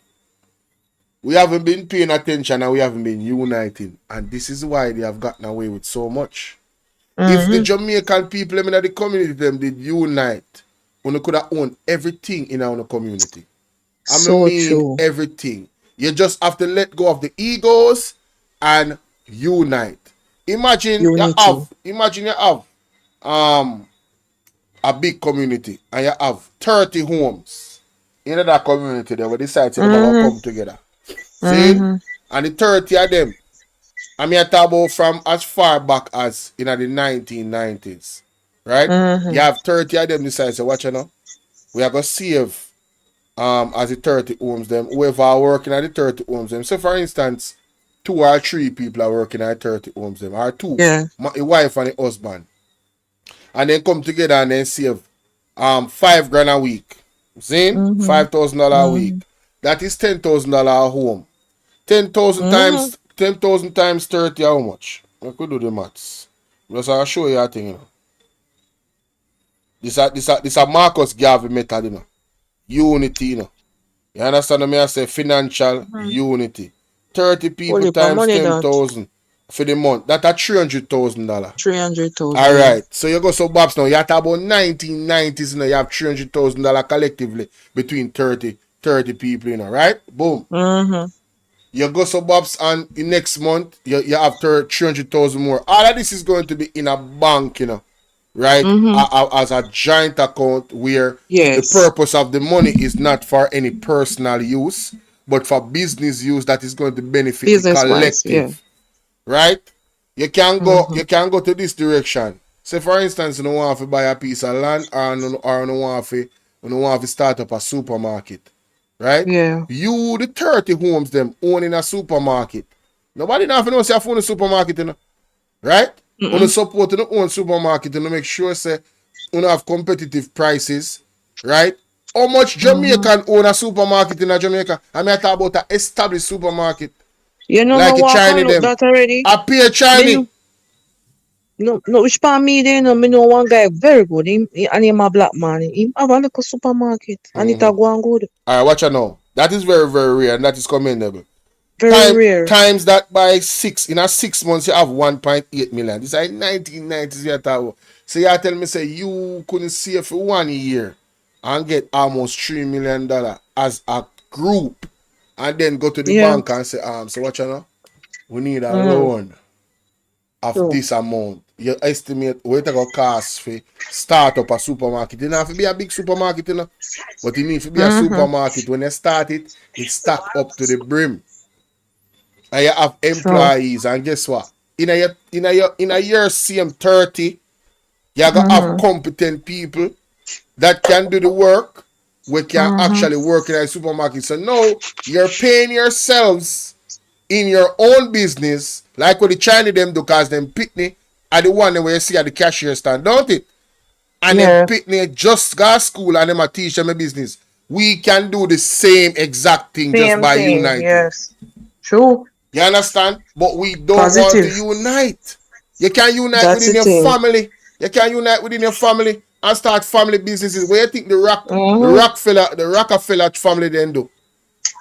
Speaker 2: We haven't been paying attention and we haven't been uniting. And this is why they have gotten away with so much. If the Jamaican people them in the community them did unite, we could have owned everything in our community.
Speaker 19: So
Speaker 2: mean
Speaker 19: true.
Speaker 2: everything. You just have to let go of the egos and unite. Imagine you have a big community and you have 30 homes in that community there where decide to come together. See? And the 30 of them, I mean I talk about from as far back as in the 1990s. Right? You have 30 of them decide to watch you know. We are gonna save as the 30 homes them, whoever are working at the 30 homes them. So for instance, 2 or 3 people are working at 30 homes them, or 2, a wife and a husband. And then come together and then save $5,000 a week. See? $5,000 a week. That is $10,000 a home. 10,000 times 30 how much? I could do the maths. Just I'll show you a thing, you know. This a Marcus Garvey method, you know. Unity, you know. You understand what I say? Financial unity. 30 people times 10,000 for the month. That's $300,000.
Speaker 19: 300,000.
Speaker 2: All right. So you go so Babs now. You have about 1990s, you know, you have $300,000 collectively between 30 people, you know, right? Boom. You go so Babs and the next month you have 300,000 more. All of this is going to be in a bank, you know. right, as a joint account where the
Speaker 19: Yes.
Speaker 2: purpose of the money is not for any personal use, but for business use that is going to benefit the
Speaker 19: Business wise, yeah.
Speaker 2: collective, right? You can go to this direction. Say for instance, you don't want to buy a piece of land or you don't want to start up a supermarket, right?
Speaker 19: Yeah.
Speaker 2: You the 30 homes them owning a supermarket. Nobody now know say I own a supermarket, you know, right? On support your own supermarket and make sure say you have competitive prices, right? How much Jamaican own a supermarket in a Jamaica? I mean, I talk about an established supermarket.
Speaker 19: You know,
Speaker 2: Like
Speaker 19: no
Speaker 2: a
Speaker 19: walk and
Speaker 2: Chinese
Speaker 19: look
Speaker 2: them.
Speaker 19: that already.
Speaker 2: I pay a Chinese.
Speaker 19: No, which part me there, no, me know one guy very good. And him a black man. He have a little supermarket and it a go on good.
Speaker 2: Alright, watch out now. That is very, very rare and that is commendable.
Speaker 19: Very rare.
Speaker 2: Times that by 6, in a 6 months you have 1.8 million. This is like 1990s you talk about. So you tell me say you couldn't save for 1 year and get almost $3 million as a group and then go to the bank and say, so watch out now. We need a loan of this amount. You estimate what it will cost for start up a supermarket. It doesn't have to be a big supermarket, you know, but it needs to be a supermarket. When you start it, it's stacked up to the brim. And you have employees, and guess what? In a year same 30, you're gonna have competent people that can do the work. We can actually work in a supermarket. So now you're paying yourselves in your own business, like what the Chinese them do, because them pitney are the one where you see at the cashier stand, don't it? And them pitney just go to school and them a teach them a business. We can do the same exact thing just by uniting.
Speaker 19: Yes. True.
Speaker 2: You understand? But we don't want to unite. You can unite within your family. You can unite within your family and start family businesses. Where you think the Rockefeller family then do?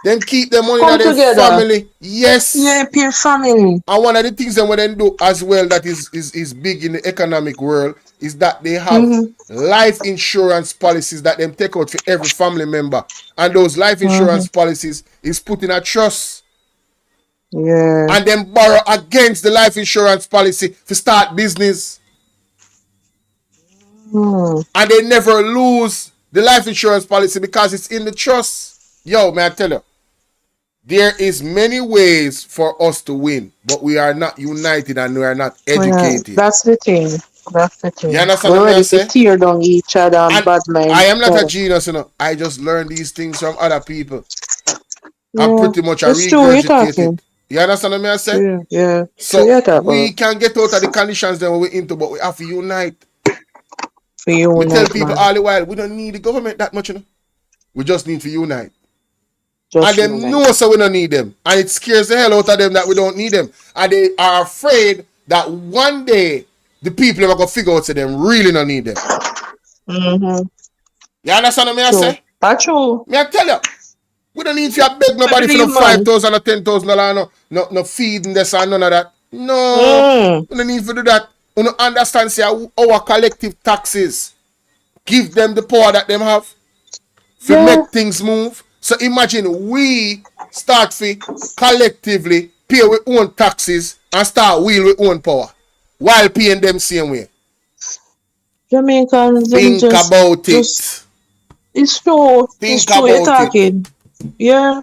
Speaker 2: Them keep the money in their family. Yes.
Speaker 19: Yeah, peer family.
Speaker 2: And one of the things that we then do as well that is big in the economic world is that they have life insurance policies that them take out for every family member. And those life insurance policies is put in a trust.
Speaker 19: Yeah.
Speaker 2: And then borrow against the life insurance policy to start business. And they never lose the life insurance policy because it's in the trust. Yo, man, I tell you, there is many ways for us to win, but we are not united and we are not educated.
Speaker 19: That's the thing. That's the thing.
Speaker 2: You understand
Speaker 19: We're
Speaker 2: what I
Speaker 19: ready
Speaker 2: say?
Speaker 19: to tear down each other and bad mind.
Speaker 2: I am not a genius, you know. I just learned these things from other people. I'm pretty much a regurgitated. You understand what I say?
Speaker 19: Yeah.
Speaker 2: So we can get out of the conditions that we're into, but we have to unite. We tell people all the while, we don't need the government that much, you know. We just need to unite. And them know so we don't need them. And it scares the hell out of them that we don't need them. And they are afraid that one day the people are going to figure out that them really don't need them. You understand what I say?
Speaker 19: That's true.
Speaker 2: Me I tell you. We don't need to beg nobody for no $5,000 or $10,000 no feeding this and none of that. No. We don't need to do that. We don't understand say our collective taxes give them the power that them have to make things move. So imagine we start to collectively pay our own taxes and start wheel with own power while paying them same way.
Speaker 19: Jamaicans
Speaker 2: think about it.
Speaker 19: It's true.
Speaker 2: Think
Speaker 19: it's true.
Speaker 2: about
Speaker 19: You're talking. Yeah.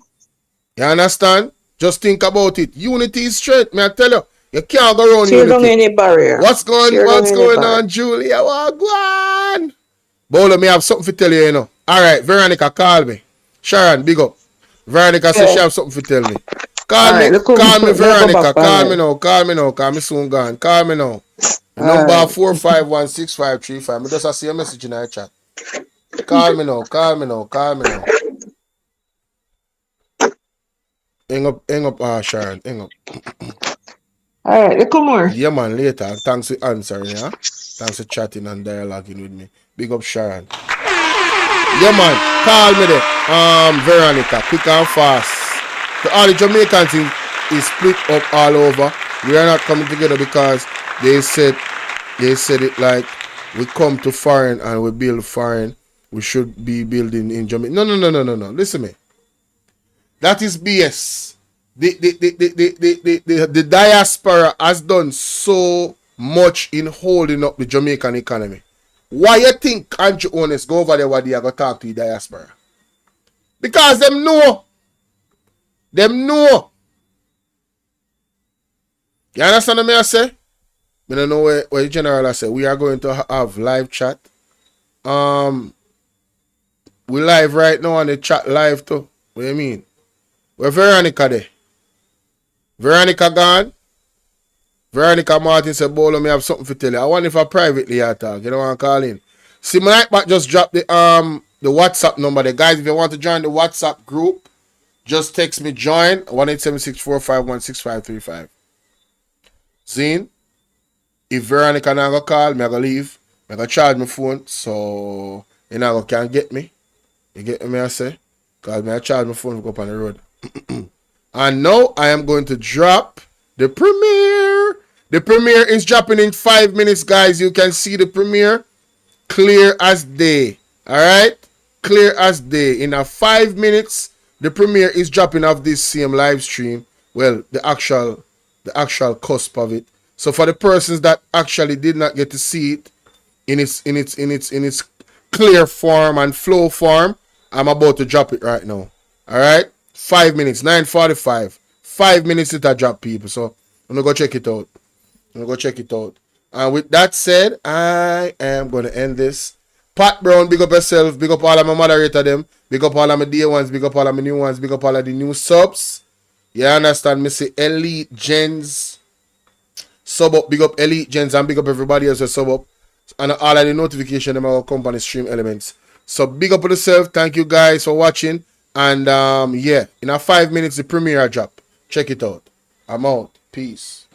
Speaker 2: You understand? Just think about it. Unity is straight. May I tell you, you can't go around
Speaker 19: Tear
Speaker 2: unity.
Speaker 19: down any barrier.
Speaker 2: What's going on, Julia? What go on? Bolo, me have something to tell you, you know. All right, Veronica, call me. Sharon, big up. Veronica says she have something to tell me. Call me, Veronica. Call me now. Call me soon gone. Call me now. Number 4516535. Me just see a message in our chat. Call me now. Hang up, Sharon. Hang up.
Speaker 19: All right, come on.
Speaker 2: Yeah, man, later. Thanks for answering, yeah? Thanks for chatting and dialoguing with me. Big up, Sharon. Yeah, man, call me there. Veronica, quick and fast. The all the Jamaicans is split up all over. We are not coming together because they said it like we come to foreign and we build foreign. We should be building in Jamaica. No. Listen to me. That is BS. The diaspora has done so much in holding up the Jamaican economy. Why you think country owners go over there while they are going to talk to the diaspora? Because them know. Them know. You understand what I say? I don't know what the general I say. We are going to have live chat. We live right now on the chat live too. What do you mean? Where Veronica there? Veronica gone? Veronica Martin said, Bolo, me have something to tell you. I wonder if I privately I talk. You don't want to call in. See, my back just dropped the WhatsApp number there. Guys, if you want to join the WhatsApp group, just text me join 1-876-451-6535. Zine, if Veronica not gonna call, me I gonna leave. I gonna charge my phone, so you know can't get me. You get me I say? Because me I charge my phone to go up on the road. And now I am going to drop the premiere. The premiere is dropping in 5 minutes, guys. You can see the premiere clear as day. Alright? Clear as day. In 5 minutes, the premiere is dropping off this same live stream. Well, the actual cusp of it. So for the persons that actually did not get to see it in its clear form and flow form, I'm about to drop it right now. Alright? 5 minutes, 9:45. 5 minutes to drop, people. So I'm gonna go check it out. And with that said, I am gonna end this. Pat Brown, big up yourself, big up all of my moderator them, big up all of my day ones, big up all of my new ones, big up all of the new subs. You understand me? Say Elite Gens. Sub up, big up Elite Gens, and big up everybody else who sub up. And all of the notification them our company stream elements. So big up on yourself. Thank you guys for watching. And yeah, in 5 minutes the premiere drop. Check it out. I'm out. Peace.